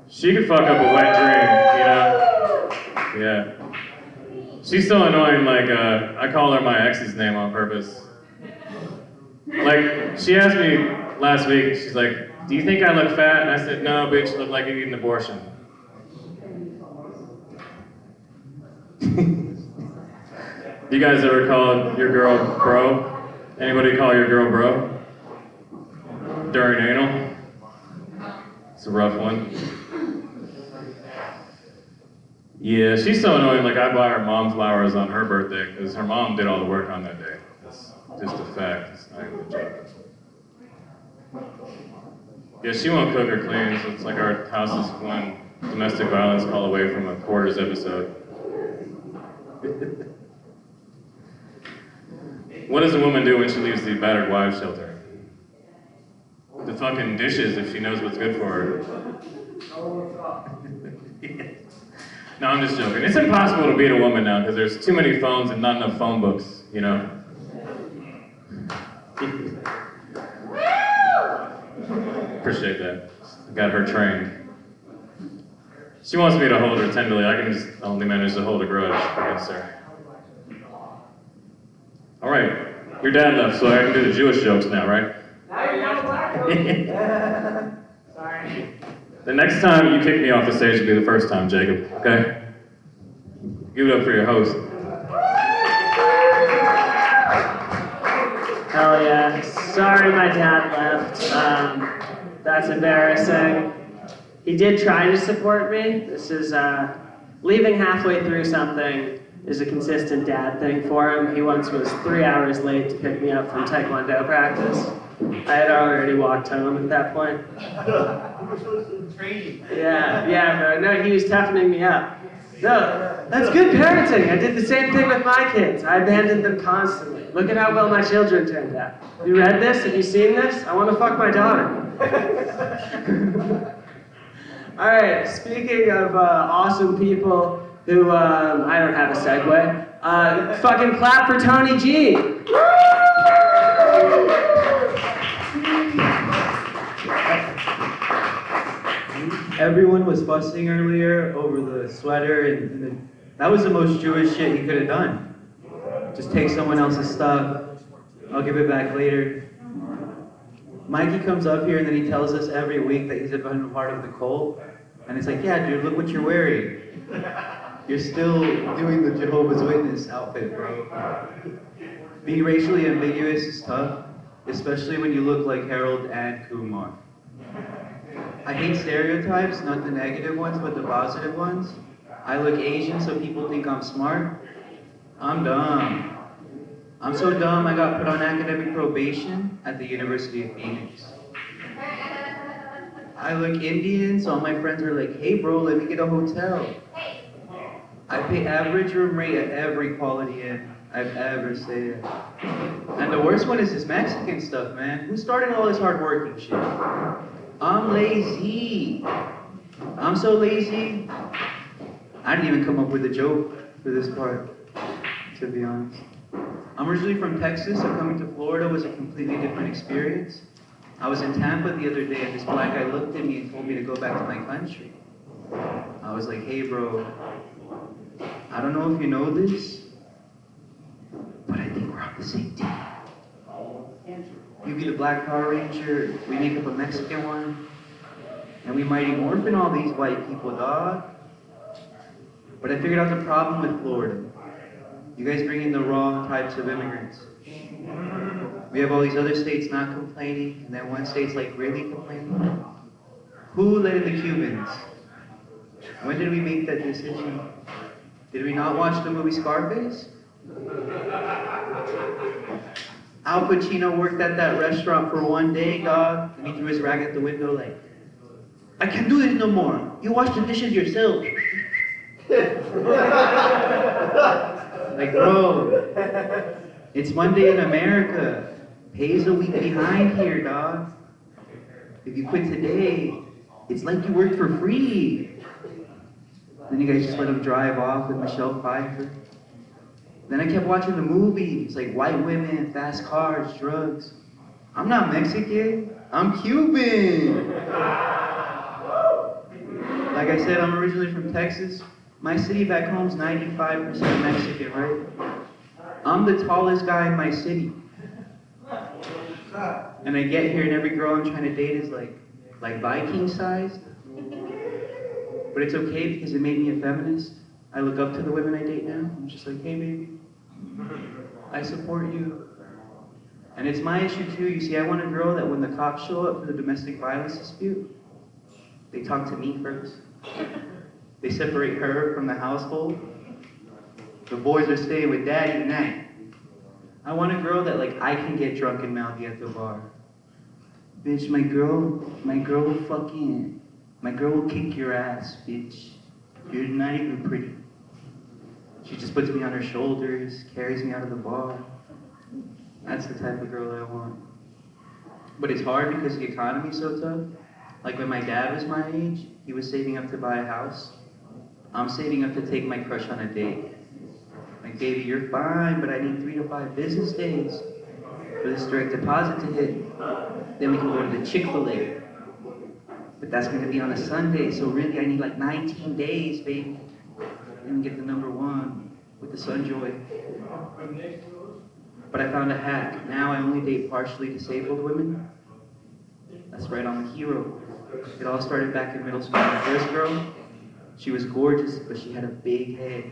She could fuck up a wet dream, you know? Yeah. She's so annoying, like, I call her my ex's name on purpose. Like, she asked me last week, she's like, do you think I look fat? And I said, no, bitch, you look like you need an abortion. You guys ever call your girl bro? Anybody call your girl bro? During anal? It's a rough one. Yeah, she's so annoying, like I buy her mom flowers on her birthday because her mom did all the work on that day. That's just a fact, it's not even a joke. Yeah, she won't cook or clean, so it's like our house is one domestic violence call away from a Quarters episode. What does a woman do when she leaves the battered wives shelter? The fucking dishes if she knows what's good for her. No, I'm just joking. It's impossible to beat a woman now because there's too many phones and not enough phone books, you know? Appreciate that. Got her trained. She wants me to hold her tenderly. I can just only manage to hold a grudge against her. All right, your dad left, so I can do the Jewish jokes now, right? Now you're not black. Sorry. The next time you kick me off the stage will be the first time, Jacob, okay? Give it up for your host. Hell yeah. Sorry my dad left. That's embarrassing. He did try to support me. This is, leaving halfway through something is a consistent dad thing for him. He once was 3 hours late to pick me up from Taekwondo practice. I had already walked home at that point. Yeah, bro. No, he was toughening me up. No, that's good parenting. I did the same thing with my kids. I abandoned them constantly. Look at how well my children turned out. You read this? Have you seen this? I want to fuck my daughter. All right, speaking of awesome people who, I don't have a segue, fucking clap for Tony G. Everyone was fussing earlier over the sweater, and that was the most Jewish shit he could have done. Just take someone else's stuff, I'll give it back later. Mikey comes up here and then he tells us every week that he's a part of the cult. And it's like, yeah, dude, look what you're wearing. You're still doing the Jehovah's Witness outfit, bro. Being racially ambiguous is tough, especially when you look like Harold and Kumar. I hate stereotypes, not the negative ones, but the positive ones. I look Asian so people think I'm smart. I'm dumb. I'm so dumb I got put on academic probation at the University of Phoenix. I look Indian, so all my friends are like, hey bro, let me get a hotel. I pay average room rate at every Quality Inn I've ever stayed at. And the worst one is this Mexican stuff, man. Who started all this hard working shit? I'm lazy. I'm so lazy. I didn't even come up with a joke for this part, to be honest. I'm originally from Texas, so coming to Florida was a completely different experience. I was in Tampa the other day, and this black guy looked at me and told me to go back to my country. I was like, hey bro, I don't know if you know this, but I think we're on the same team. You be the Black Power Ranger, we make up a Mexican one, and we Mighty Morphin all these white people, dog. But I figured out the problem with Florida. You guys bring in the wrong types of immigrants. We have all these other states not complaining, and then one state's like really complaining. Who let in the Cubans? When did we make that decision? Did we not watch the movie Scarface? Al Pacino worked at that restaurant for one day, dog, and he threw his rag at the window like, I can't do this no more. You wash the dishes yourself. Like, bro, it's Monday in America. Pay's a week behind here, dog. If you quit today, it's like you worked for free. Then you guys just let him drive off with Michelle Pfeiffer. Then I kept watching the movies, like white women, fast cars, drugs. I'm not Mexican, I'm Cuban. Like I said, I'm originally from Texas. My city back home's 95% Mexican, right? I'm the tallest guy in my city. And I get here and every girl I'm trying to date is like Viking sized. But it's okay because it made me a feminist. I look up to the women I date now. I'm just like, hey baby, I support you. And it's my issue too. You see, I want a girl that when the cops show up for the domestic violence dispute, they talk to me first. They separate her from the household. The boys are staying with daddy tonight. I want a girl that like I can get drunk and mouthy at the bar. Bitch, my girl will kick your ass, bitch. You're not even pretty. She just puts me on her shoulders, carries me out of the bar. That's the type of girl I want. But it's hard because the economy's so tough. Like when my dad was my age, he was saving up to buy a house. I'm saving up to take my crush on a date. Like, baby, you're fine, but I need 3 to 5 business days for this direct deposit to hit. Then we can go to the Chick-fil-A. But that's gonna be on a Sunday, so really I need like 19 days, baby. Then we get the #1 with the Sunjoy. But I found a hack. Now I only date partially disabled women. That's right, I'm a hero. It all started back in middle school. My first girl, she was gorgeous, but she had a big head.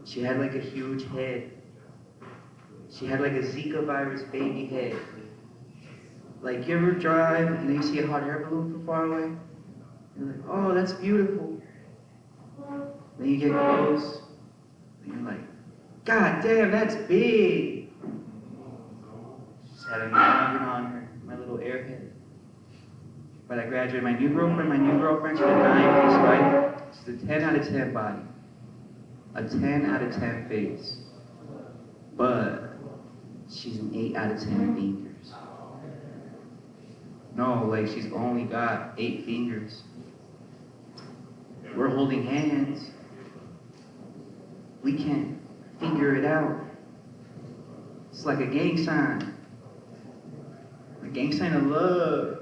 She had like a huge head. She had like a Zika virus baby head. Like, you ever drive and then you see a hot air balloon from far away? You're like, oh, that's beautiful. Then you get close, and you're like, God damn, that's big. She just had a noggin on her, my little airhead. But I graduated my new girlfriend, she's a 9 face, right? She's a 10 out of 10 body. A 10 out of 10 face. But she's an 8 out of 10 fingers. No, like she's only got 8 fingers. We're holding hands. We can't figure it out. It's like a gang sign. A gang sign of love.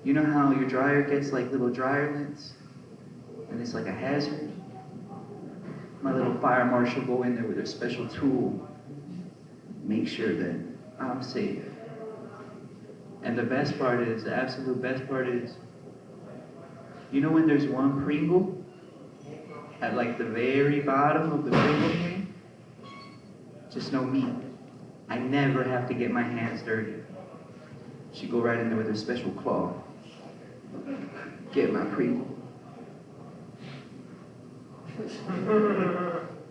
You know how your dryer gets like little dryerlets? And it's like a hazard? My little fire marshal go in there with a special tool. Make sure that I'm safe. And the best part is, the absolute best part is, you know when there's one Pringle at like the very bottom of the Pringle can? Just know me. I never have to get my hands dirty. She'd go right in there with her special claw. Get my prequel.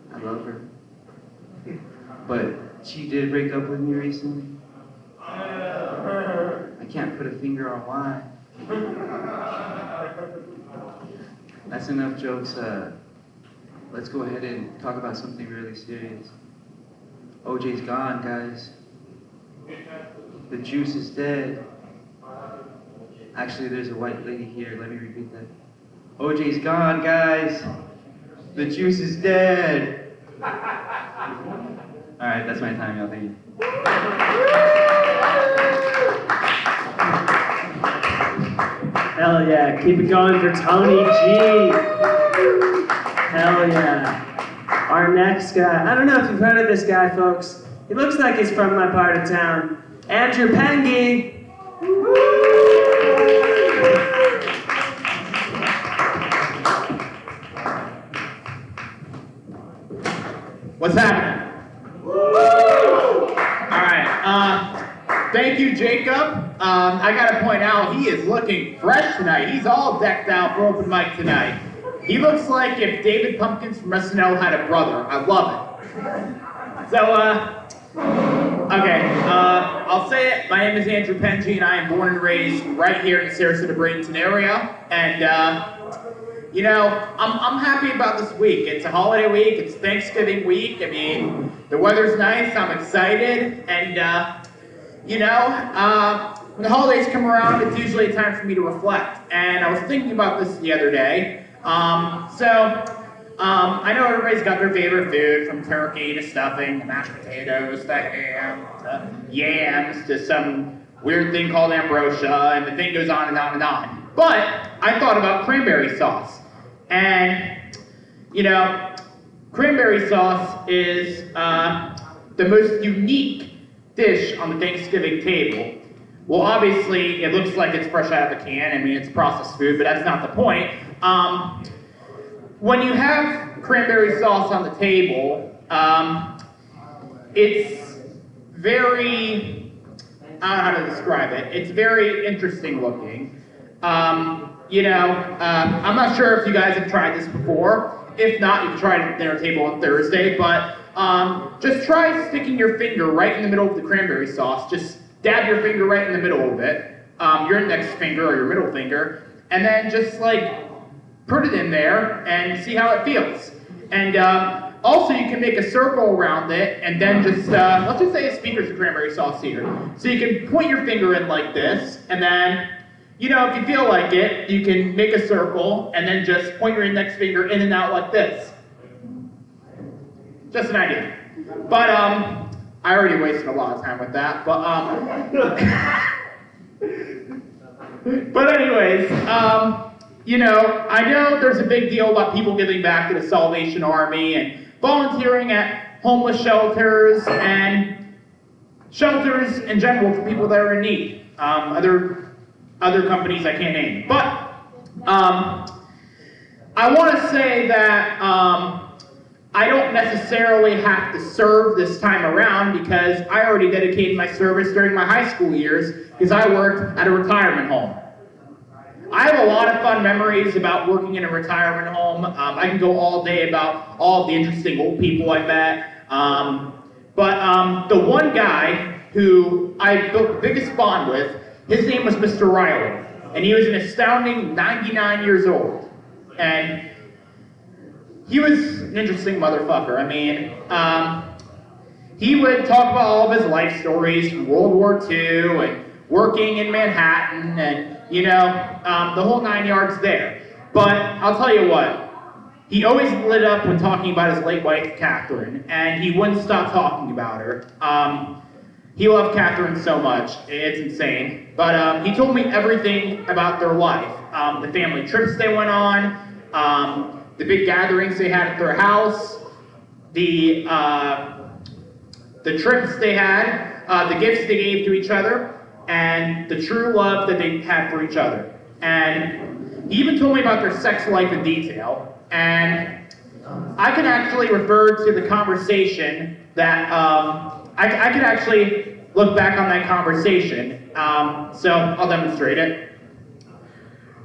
I love her. But she did break up with me recently. I can't put a finger on why. That's enough jokes. Let's go ahead and talk about something really serious. OJ's gone, guys. The juice is dead. Actually, there's a white lady here. Let me repeat that. OJ's gone, guys. The juice is dead. All right, that's my time, y'all. Thank you. Hell yeah, keep it going for Tony G. Hell yeah. Our next guy, I don't know if you've heard of this guy, folks. He looks like he's from my part of town. Andrew Pengy. What's happening? All right. Thank you, Jacob. I gotta point out, he is looking fresh tonight. He's all decked out for open mic tonight. He looks like if David Pumpkins from SNL had a brother. I love it. So, okay. I'll say it. My name is Andrew Pengy, and I am born and raised right here in the Sarasota-Bradenton area. And you know, I'm happy about this week. It's a holiday week. It's Thanksgiving week. I mean, the weather's nice. I'm excited. And, you know, when the holidays come around, it's usually a time for me to reflect. And I was thinking about this the other day. I know everybody's got their favorite food, from turkey to stuffing, to mashed potatoes, to ham, to yams, to some weird thing called ambrosia, and the thing goes on and on and on. But I thought about cranberry sauce. And, you know, cranberry sauce is the most unique dish on the Thanksgiving table. Well, obviously, it looks like it's fresh out of a can. I mean, it's processed food, but that's not the point. When you have cranberry sauce on the table, it's very, I don't know how to describe it. It's very interesting looking. You know, I'm not sure if you guys have tried this before. If not, you can try it at the dinner table on Thursday, but just try sticking your finger right in the middle of the cranberry sauce. Just dab your finger right in the middle of it, your index finger or your middle finger, and then just like put it in there and see how it feels. And also you can make a circle around it and then just, let's just say a speaker's of cranberry sauce here. So you can point your finger in like this, and then, you know, if you feel like it, you can make a circle and then just point your index finger in and out like this. Just an idea. But I already wasted a lot of time with that, but but anyways, you know, I know there's a big deal about people giving back to the Salvation Army and volunteering at homeless shelters and shelters in general for people that are in need. Other companies I can't name. But I want to say that I don't necessarily have to serve this time around because I already dedicated my service during my high school years because I worked at a retirement home. I have a lot of fun memories about working in a retirement home. I can go all day about all of the interesting old people I met. But the one guy who I built the biggest bond with, his name was Mr. Riley. And he was an astounding 99 years old. And he was an interesting motherfucker. I mean, he would talk about all of his life stories from World War II and working in Manhattan and, you know, the whole 9 yards there. But I'll tell you what, he always lit up when talking about his late wife, Catherine, and he wouldn't stop talking about her. He loved Catherine so much, it's insane. But he told me everything about their life. The family trips they went on, the big gatherings they had at their house, the trips they had, the gifts they gave to each other, and the true love that they had for each other. And he even told me about their sex life in detail. And I can actually refer to the conversation that I could actually look back on that conversation. So I'll demonstrate it.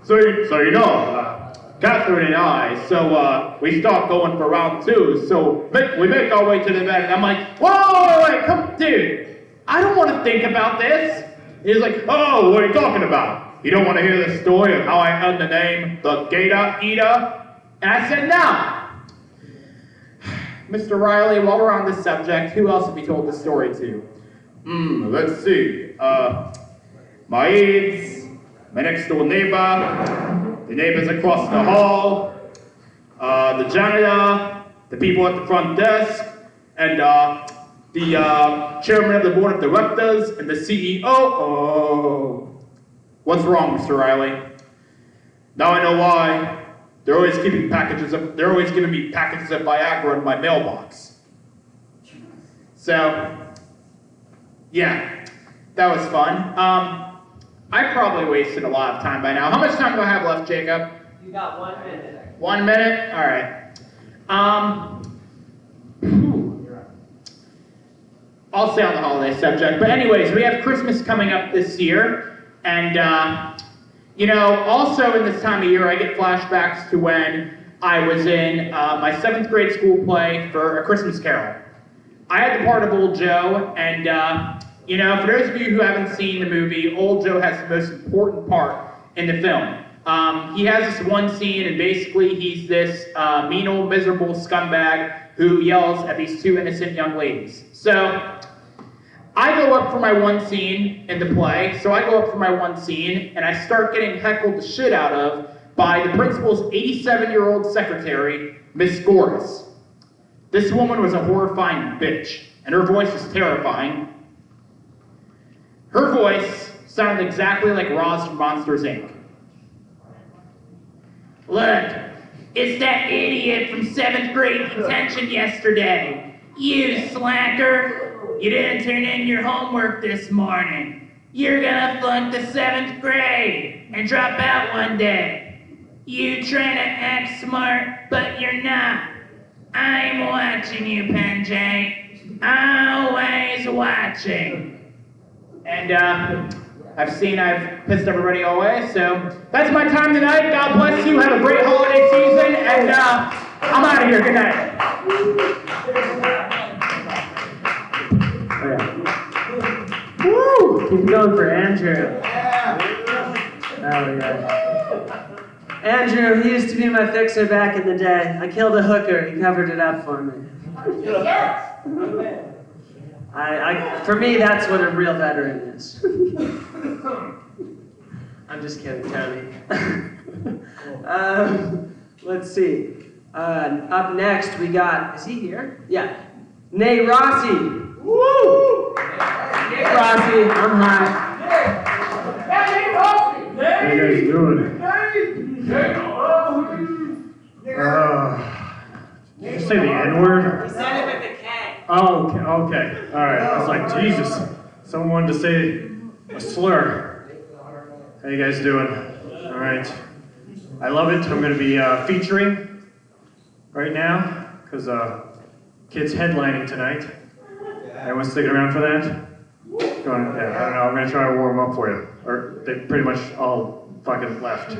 So you know, Catherine and I, we start going for round 2. So we make our way to the bed, and I'm like, whoa, wait, come, dude, I don't want to think about this. He's like, oh, what are you talking about? You don't want to hear the story of how I earned the name the Gator Eater? And I said, no. Mr. Riley, while we're on this subject, who else have you told the story to? Let's see. My aides, my next door neighbor, the neighbors across the hall, the janitor, the people at the front desk, and the chairman of the board of directors, and the CEO. Oh, what's wrong, Mr. Riley? Now I know why. They're always giving me packages of Viagra in my mailbox. So, yeah, that was fun. I probably wasted a lot of time by now. How much time do I have left, Jacob? You got 1 minute. 1 minute? All right. I'll stay on the holiday subject. But anyways, we have Christmas coming up this year. And, you know, also in this time of year, I get flashbacks to when I was in my 7th grade school play for A Christmas Carol. I had the part of Old Joe, and, you know, for those of you who haven't seen the movie, Old Joe has the most important part in the film. He has this one scene, and basically he's this mean old miserable scumbag who yells at these 2 innocent young ladies. So, I go up for my one scene in the play, and I start getting heckled the shit out of by the principal's 87-year-old secretary, Miss Goris. This woman was a horrifying bitch, and her voice was terrifying. Her voice sounded exactly like Roz from Monsters, Inc. Look, it's that idiot from 7th grade detention yesterday. You slacker. You didn't turn in your homework this morning. You're gonna flunk the 7th grade and drop out one day. You trying to act smart, but you're not. I'm watching you, Penjay. Always watching. And I've pissed everybody away, so that's my time tonight. God bless you. Have a great holiday season, and I'm out of here. Good night. Woo! Keep going for Andrew. Oh, yeah. Andrew, he used to be my fixer back in the day. I killed a hooker. He covered it up for me. For me, that's what a real veteran is. I'm just kidding, Tony. Let's see. Up next, we got, is he here? Yeah. Nate Rossi. Woo! Nate Rossi, I'm high. Hey, Rossi! How you guys doing? Did you say the N-word? He said it with a K. Oh, okay. All right. I was like, Jesus. Someone wanted to say a slur. How you guys doing? All right. I love it. I'm going to be featuring right now because kid's headlining tonight. Everyone sticking around for that? Yeah, I don't know. I'm going to try to warm up for you. Or they pretty much all fucking left.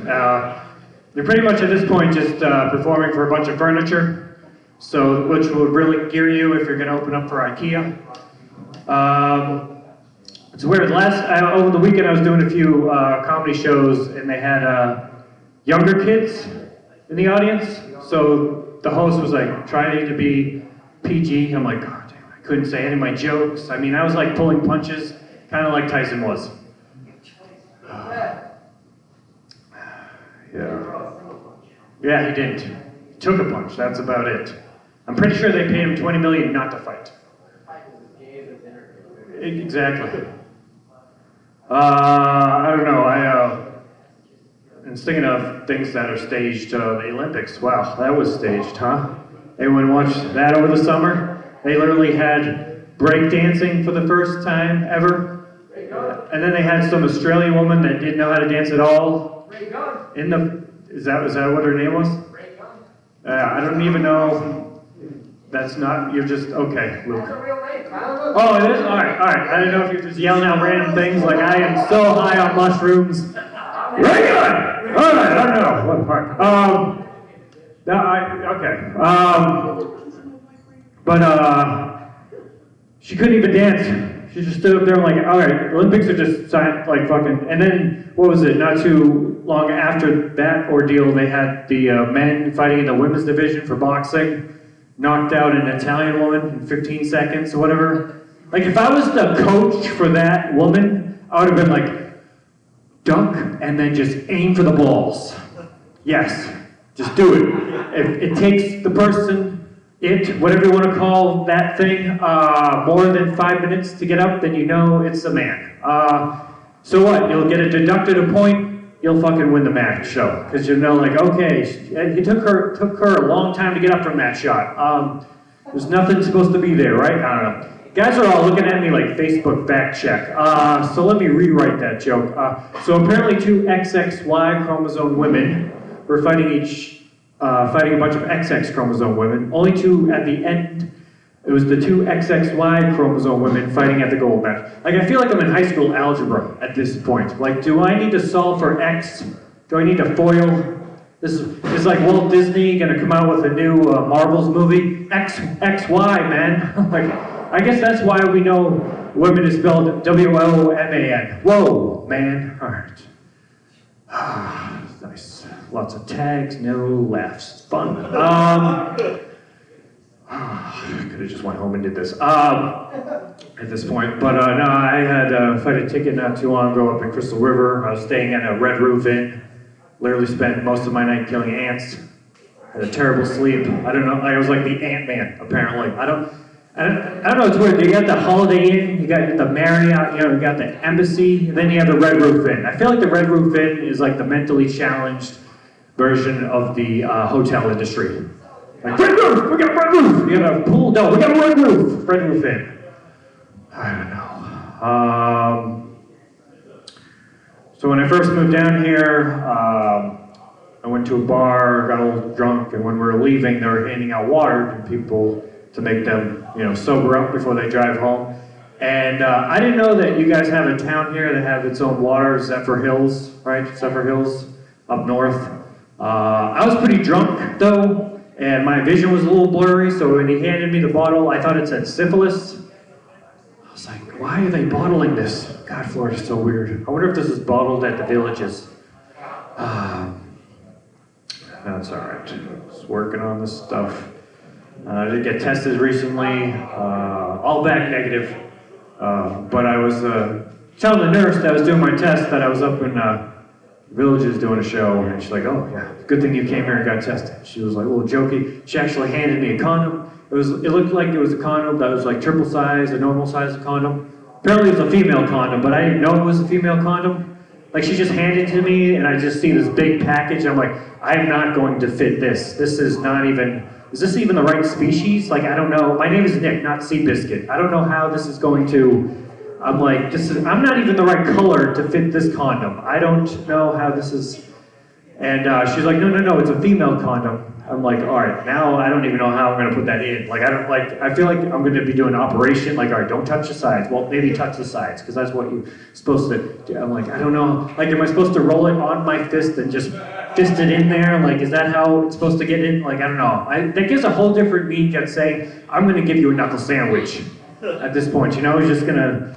You're pretty much at this point just performing for a bunch of furniture, so which will really gear you if you're going to open up for IKEA. It's weird. Over the weekend I was doing a few comedy shows, and they had younger kids in the audience. So the host was like trying to be PG. I'm like, God damn, I couldn't say any of my jokes. I mean, I was like pulling punches, kind of like Tyson was. Yeah, he didn't. He took a punch, that's about it. I'm pretty sure they paid him $20 million not to fight. Exactly. I don't know, and thinking of things that are staged, the Olympics, wow, that was staged, huh? Anyone watched that over the summer? They literally had breakdancing for the first time ever. And then they had some Australian woman that didn't know how to dance at all. In the, is that what her name was? I don't even know. That's not, you're just, okay, Luke. That's a real name. I don't know. Oh, it is? All right. I didn't know if you're just yelling out random things like I am so high on mushrooms. Regular! All right, I don't know. What part? She couldn't even dance. She just stood up there and like, all right, Olympics are just like fucking, and then, what was it, not too long after that ordeal, they had the men fighting in the women's division for boxing, knocked out an Italian woman in 15 seconds or whatever. Like, if I was the coach for that woman, I would have been like, duck and then just aim for the balls. Yes, just do it. If it takes the person, whatever you want to call that thing, more than 5 minutes to get up, then you know it's a man. So what? You'll get deducted a point. You'll fucking win the match show because you know, like, okay, it took her a long time to get up from that shot. There's nothing supposed to be there, right? I don't know. Guys are all looking at me like Facebook fact check. So let me rewrite that joke. So apparently 2 XXY chromosome women were fighting a bunch of XX chromosome women. Only 2 at the end. It was the 2 XXY chromosome women fighting at the gold match. Like, I feel like I'm in high school algebra at this point. Like, do I need to solve for X? Do I need to FOIL? This is like Walt Disney gonna come out with a new Marvels movie. XY, man. Like, I guess that's why we know women is spelled W-O-M-A-N. Whoa, man. All right. Nice. Lots of tags, no laughs. Fun. Could have just went home and did this at this point. But no, I had a fight ticket not too long ago up in Crystal River. I was staying at a Red Roof Inn. Literally spent most of my night killing ants. Had a terrible sleep. I don't know. I was like the Ant-Man, apparently. I don't know, it's weird. You got the Holiday Inn, you got the Marriott, you got the Embassy, and then you have the Red Roof Inn. I feel like the Red Roof Inn is like the mentally challenged version of the hotel industry. Like, Red Roof! We got a Red Roof! You got a pool? No, we got a Red Roof! Red Roof Inn. I don't know. So when I first moved down here, I went to a bar, got a little drunk, and when we were leaving, they were handing out water to people to make them, sober up before they drive home. And I didn't know that you guys have a town here that have its own water, Zephyr Hills, right? Zephyr Hills up north. I was pretty drunk though, and my vision was a little blurry, so when he handed me the bottle, I thought it said syphilis. I was like, why are they bottling this? God, Florida's so weird. I wonder if this is bottled at the Villages. That's all right. Just working on this stuff. I did get tested recently, all back negative, but I was telling the nurse that I was doing my test that I was up in Villages doing a show, and she's like, oh yeah, good thing you came here and got tested. She was like a little jokey. She actually handed me a condom. It looked like it was a condom that was like triple size, a normal size condom. Apparently it was a female condom, but I didn't know it was a female condom. Like, she just handed it to me, and I just see this big package, and I'm like, I'm not going to fit this. This is not even... Is this even the right species? Like, I don't know. My name is Nick, not Seabiscuit. I don't know how this is going to... I'm like, I'm not even the right color to fit this condom. I don't know how this is... And she's like, no, it's a female condom. I'm like, all right, now I don't even know how I'm going to put that in. Like, I feel like I'm going to be doing an operation. Like, all right, don't touch the sides. Well, maybe touch the sides, because that's what you're supposed to do. I'm like, I don't know. Like, am I supposed to roll it on my fist and just fist it in there? Like, is that how it's supposed to get in? Like, I don't know. That gives a whole different meaning than saying, I'm going to give you a knuckle sandwich at this point. It's just going to...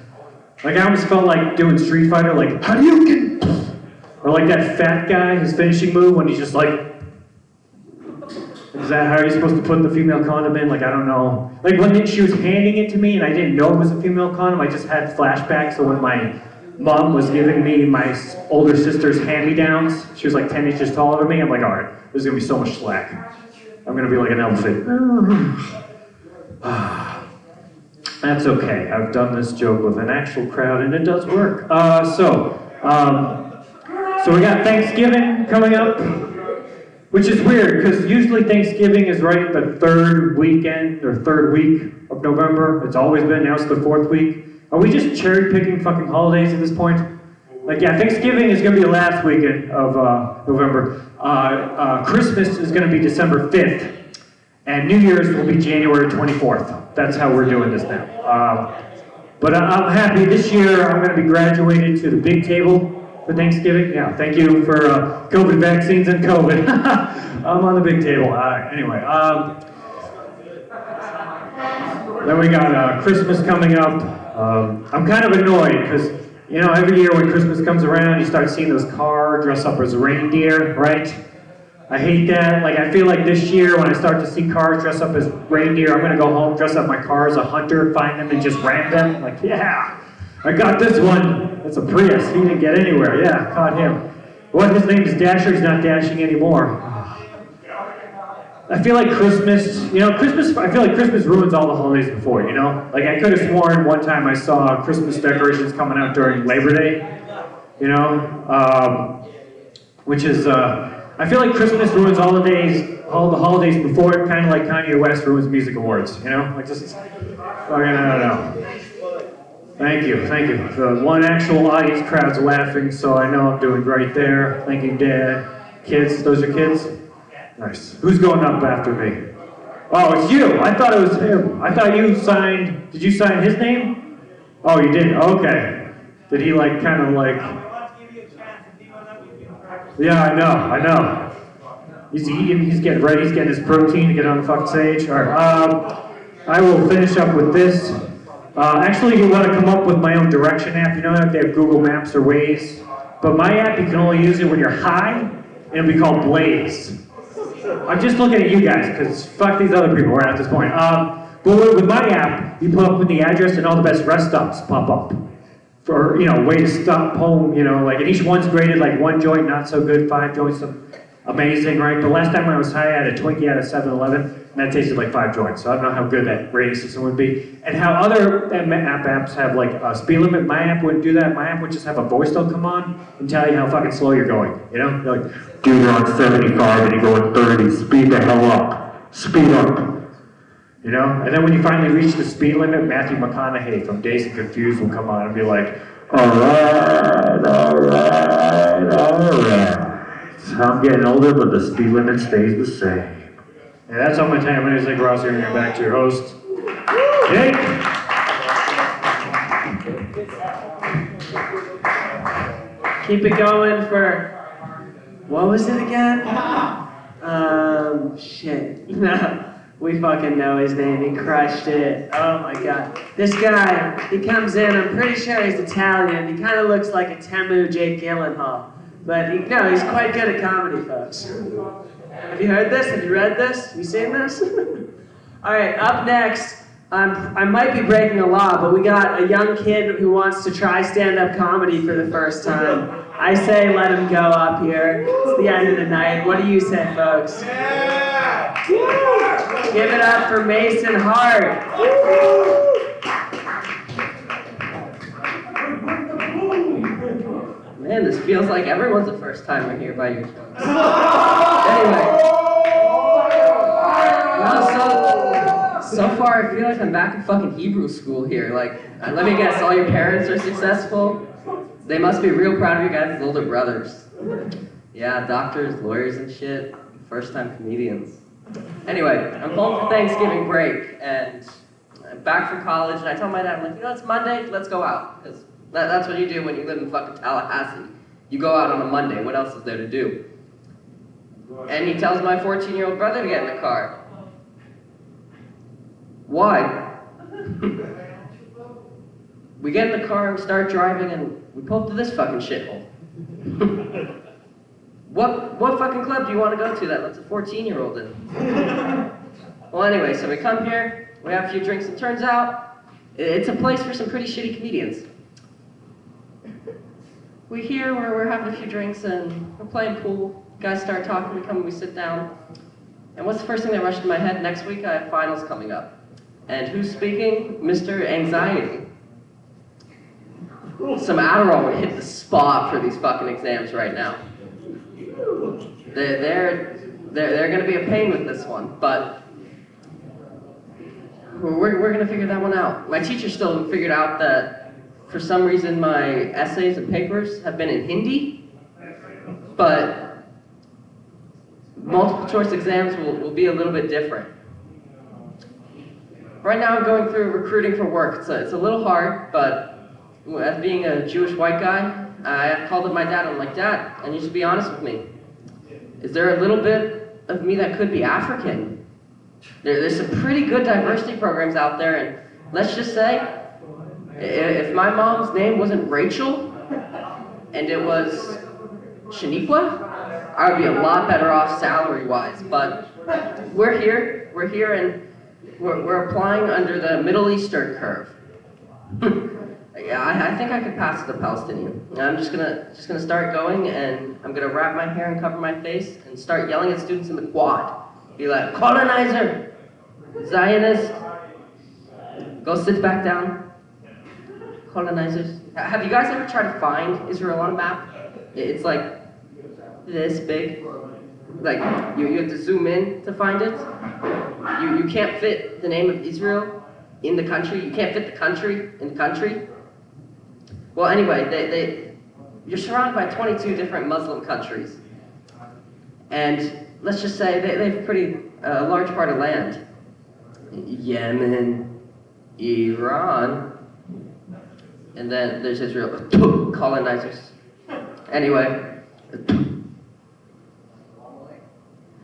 Like, I almost felt like doing Street Fighter, like, how do you get... Or like that fat guy, his finishing move, when he's just like... Is that how you're supposed to put the female condom in? Like, I don't know. Like, when she was handing it to me and I didn't know it was a female condom, I just had flashbacks of when my mom was giving me my older sister's hand-me-downs. She was like 10 inches taller than me. I'm like, all right, there's going to be so much slack. I'm going to be like an elephant. That's okay. I've done this joke with an actual crowd, and it does work. So we got Thanksgiving coming up, which is weird, because usually Thanksgiving is right at the third weekend, or third week of November. It's always been, now it's the fourth week. Are we just cherry-picking fucking holidays at this point? Like, yeah, Thanksgiving is going to be the last weekend of November. Christmas is going to be December 5th. And New Year's will be January 24th. That's how we're doing this now. But I'm happy this year I'm going to be graduated to the big table for Thanksgiving. Yeah, thank you for COVID vaccines and COVID. I'm on the big table. Anyway, then we got Christmas coming up. I'm kind of annoyed because, you know, every year when Christmas comes around, you start seeing those cars dress up as reindeer, right? I hate that. Like, I feel like this year when I start to see cars dress up as reindeer, I'm gonna go home, dress up my car as a hunter, find them and just ram them. Like, yeah, I got this one. It's a Prius. He didn't get anywhere. Yeah, caught him. What? His name is Dasher. He's not dashing anymore. I feel like Christmas, you know, I feel like Christmas ruins all the holidays before, you know? Like, I could have sworn one time I saw Christmas decorations coming out during Labor Day, you know? Which is, I feel like Christmas ruins all the holidays before it, kind of like Kanye West ruins music awards, you know? Like, just, I don't know. Thank you. The one actual audience crowd's laughing, so I know I'm doing great there. Thank you, Dad. Kids, those are kids? Nice. Who's going up after me? Oh, it's you. I thought it was him. I thought you signed, did you sign his name? Oh, you did? Okay. Did he like, kind of like... Yeah, I know. He's eating, he's getting ready, he's getting his protein to get on the fucking stage. All right, I will finish up with this. Actually, you want to come up with my own direction app. You know if they have Google Maps or Waze. But my app, you can only use it when you're high, and it'll be called Blaze. I'm just looking at you guys, because fuck these other people right at this point. But with my app, you put up the address and all the best rest stops pop up. For, you know, way to stop home, you know, like, and each one's graded like 1 joint, not so good, 5 joints, amazing, right? The last time I was high, I had a Twinkie out of 7-Eleven, and that tasted like 5 joints, so I don't know how good that rating system would be. And how other apps have like a speed limit, my app wouldn't do that. My app would just have a voice that'll come on and tell you how fucking slow you're going, you know? You're like, dude, you're on 75 and you're going 30, speed the hell up, speed up. You know? And then when you finally reach the speed limit, Matthew McConaughey from Dazed and Confused will come on and be like, alright. I'm getting older, but the speed limit stays the same. And that's all my time. My name is Nick Ross here, and you're back to your host, Jake. Keep it going for, what was it again? Shit. We fucking know his name. He crushed it. Oh my god. This guy, he comes in, I'm pretty sure he's Italian. He kind of looks like a Temu Jake Gyllenhaal. But he's quite good at comedy, folks. Have you heard this? Have you read this? Have you seen this? Alright, up next, I might be breaking a law, but we got a young kid who wants to try stand-up comedy for the first time. I say let him go up here. It's the end of the night. What do you say, folks? Yeah! Give it up for Mason Hart. Man, this feels like everyone's the first timer here by your jokes. Anyway. Well, so far I feel like I'm back in fucking Hebrew school here. Like, let me guess, all your parents are successful? They must be real proud of you guys as older brothers. Yeah, doctors, lawyers and shit. First-time comedians. Anyway, I'm home for Thanksgiving break, and I'm back from college, and I told my dad, I'm like, you know, it's Monday, let's go out. Because that's what you do when you live in fucking Tallahassee. You go out on a Monday, what else is there to do? And he tells my 14-year-old brother to get in the car. Why? We get in the car and we start driving, and we pull up to this fucking shithole. What fucking club do you want to go to that lets a 14-year-old in? Well, anyway, so we come here, we have a few drinks, and turns out it's a place for some pretty shitty comedians. We're having a few drinks, and we're playing pool. Guys start talking, we come and we sit down. And what's the first thing that rushed in my head? Next week I have finals coming up. And who's speaking? Mr. Anxiety. Some Adderall would hit the spot for these fucking exams right now. They're gonna be a pain with this one, but we're gonna figure that one out. My teacher still figured out that for some reason my essays and papers have been in Hindi, but multiple choice exams will be a little bit different. right now I'm going through recruiting for work. It's a little hard, but as being a Jewish white guy, I called up my dad. I'm like, Dad, I need you to be honest with me. Is there a little bit of me that could be African? There's some pretty good diversity programs out there, and let's just say, if my mom's name wasn't Rachel, and it was Shaniqua, I would be a lot better off salary-wise. But we're here, and we're applying under the Middle Eastern curve. Yeah, I think I could pass the Palestinian. I'm just gonna start going, and I'm gonna wrap my hair and cover my face and start yelling at students in the quad. Be like, colonizer, Zionist, go sit back down. Colonizers. Have you guys ever tried to find Israel on a map? It's like this big. Like you have to zoom in to find it. You can't fit the name of Israel in the country. You can't fit the country in the country. Well, anyway, you're surrounded by 22 different Muslim countries, and let's just say they have a large part of land. Yemen, Iran, and then there's Israel. Colonizers. Anyway.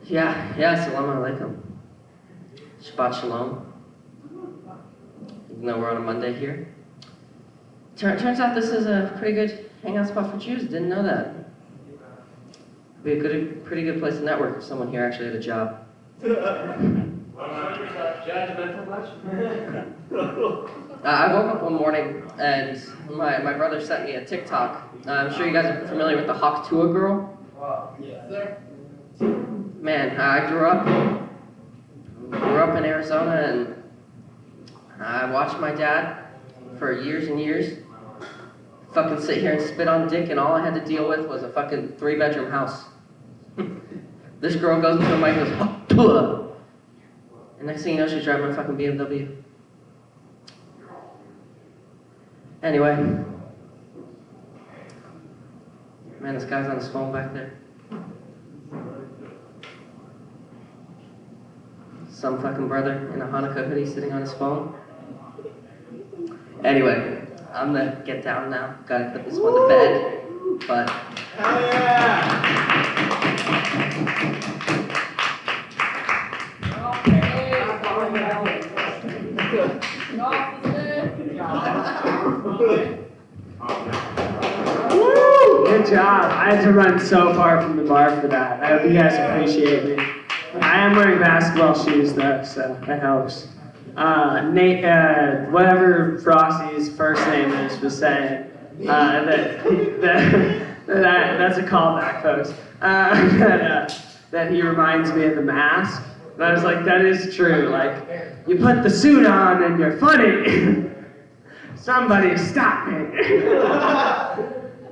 Yeah, salam alaikum. Shabbat shalom. Even though we're on a Monday here. Turns out this is a pretty good hangout spot for Jews. Didn't know that. Be a pretty good place to network if someone here actually had a job. I woke up one morning and my brother sent me a TikTok. I'm sure you guys are familiar with the Hawk Tuah girl. Yes, sir. Man, I grew up in Arizona, and I watched my dad for years and years fucking sit here and spit on dick, and all I had to deal with was a fucking 3-bedroom house. This girl goes into the mic and goes, Hawk Tuah. And next thing you know, she's driving a fucking BMW. Anyway. Man, this guy's on his phone back there. Some fucking brother in a Hanukkah hoodie sitting on his phone. Anyway, I'm gonna get down now. Gotta put this one to bed. But Hell yeah! Woo! Good job. I had to run so far from the bar for that. I hope you guys appreciate me. I am wearing basketball shoes though, so that helps. Nate, whatever Frosty's first name is, was saying that's a callback, folks. That he reminds me of The Mask. And I was like, that is true. Like, you put the suit on and you're funny. Somebody stop me.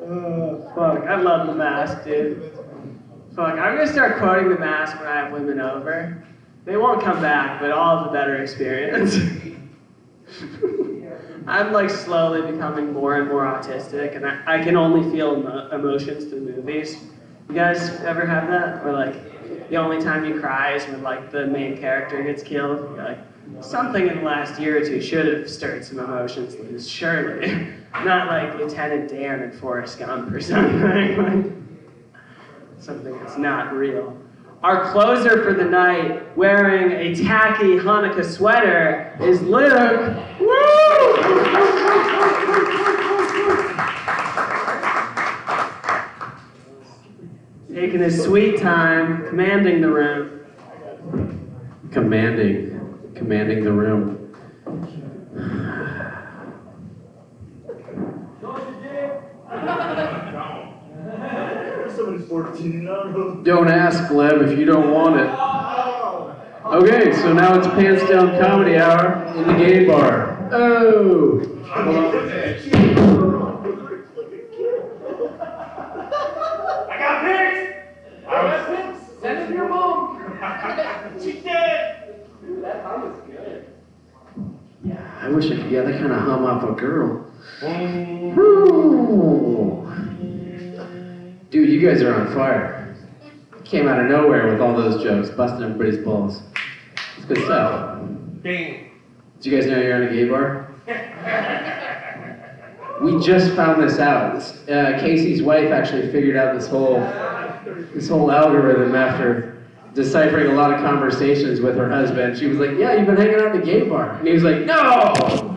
Oh, fuck. I love The Mask, dude. Fuck, I'm gonna start quoting The Mask when I have women over. They won't come back, but all of the better experience. I'm like slowly becoming more and more autistic, and I can only feel emotions through movies. You guys ever have that? Or like, the only time you cry is when like the main character gets killed? You're like, something in the last year or two should have stirred some emotions, Liz, surely. Not like Lieutenant Dan in Forrest Gump or something. Something that's not real. Our closer for the night, wearing a tacky Hanukkah sweater, is Luke. Woo! Taking his sweet time, commanding the room. Commanding the room. Don't ask, Gleb, if you don't want it. Okay, so now it's Pants Down Comedy Hour in the gay bar. Oh! Hold on. I got pics! Send it to your mom! She's dead! That hum is good. Yeah, I wish I could get that kind of hum off a girl. Woo. Dude, you guys are on fire. Came out of nowhere with all those jokes, busting everybody's balls. It's good stuff. Bing. Do you guys know you're on a gay bar? We just found this out. Casey's wife actually figured out this whole algorithm after deciphering a lot of conversations with her husband. She was like, "Yeah, you've been hanging out at the gay bar," and he was like, "No."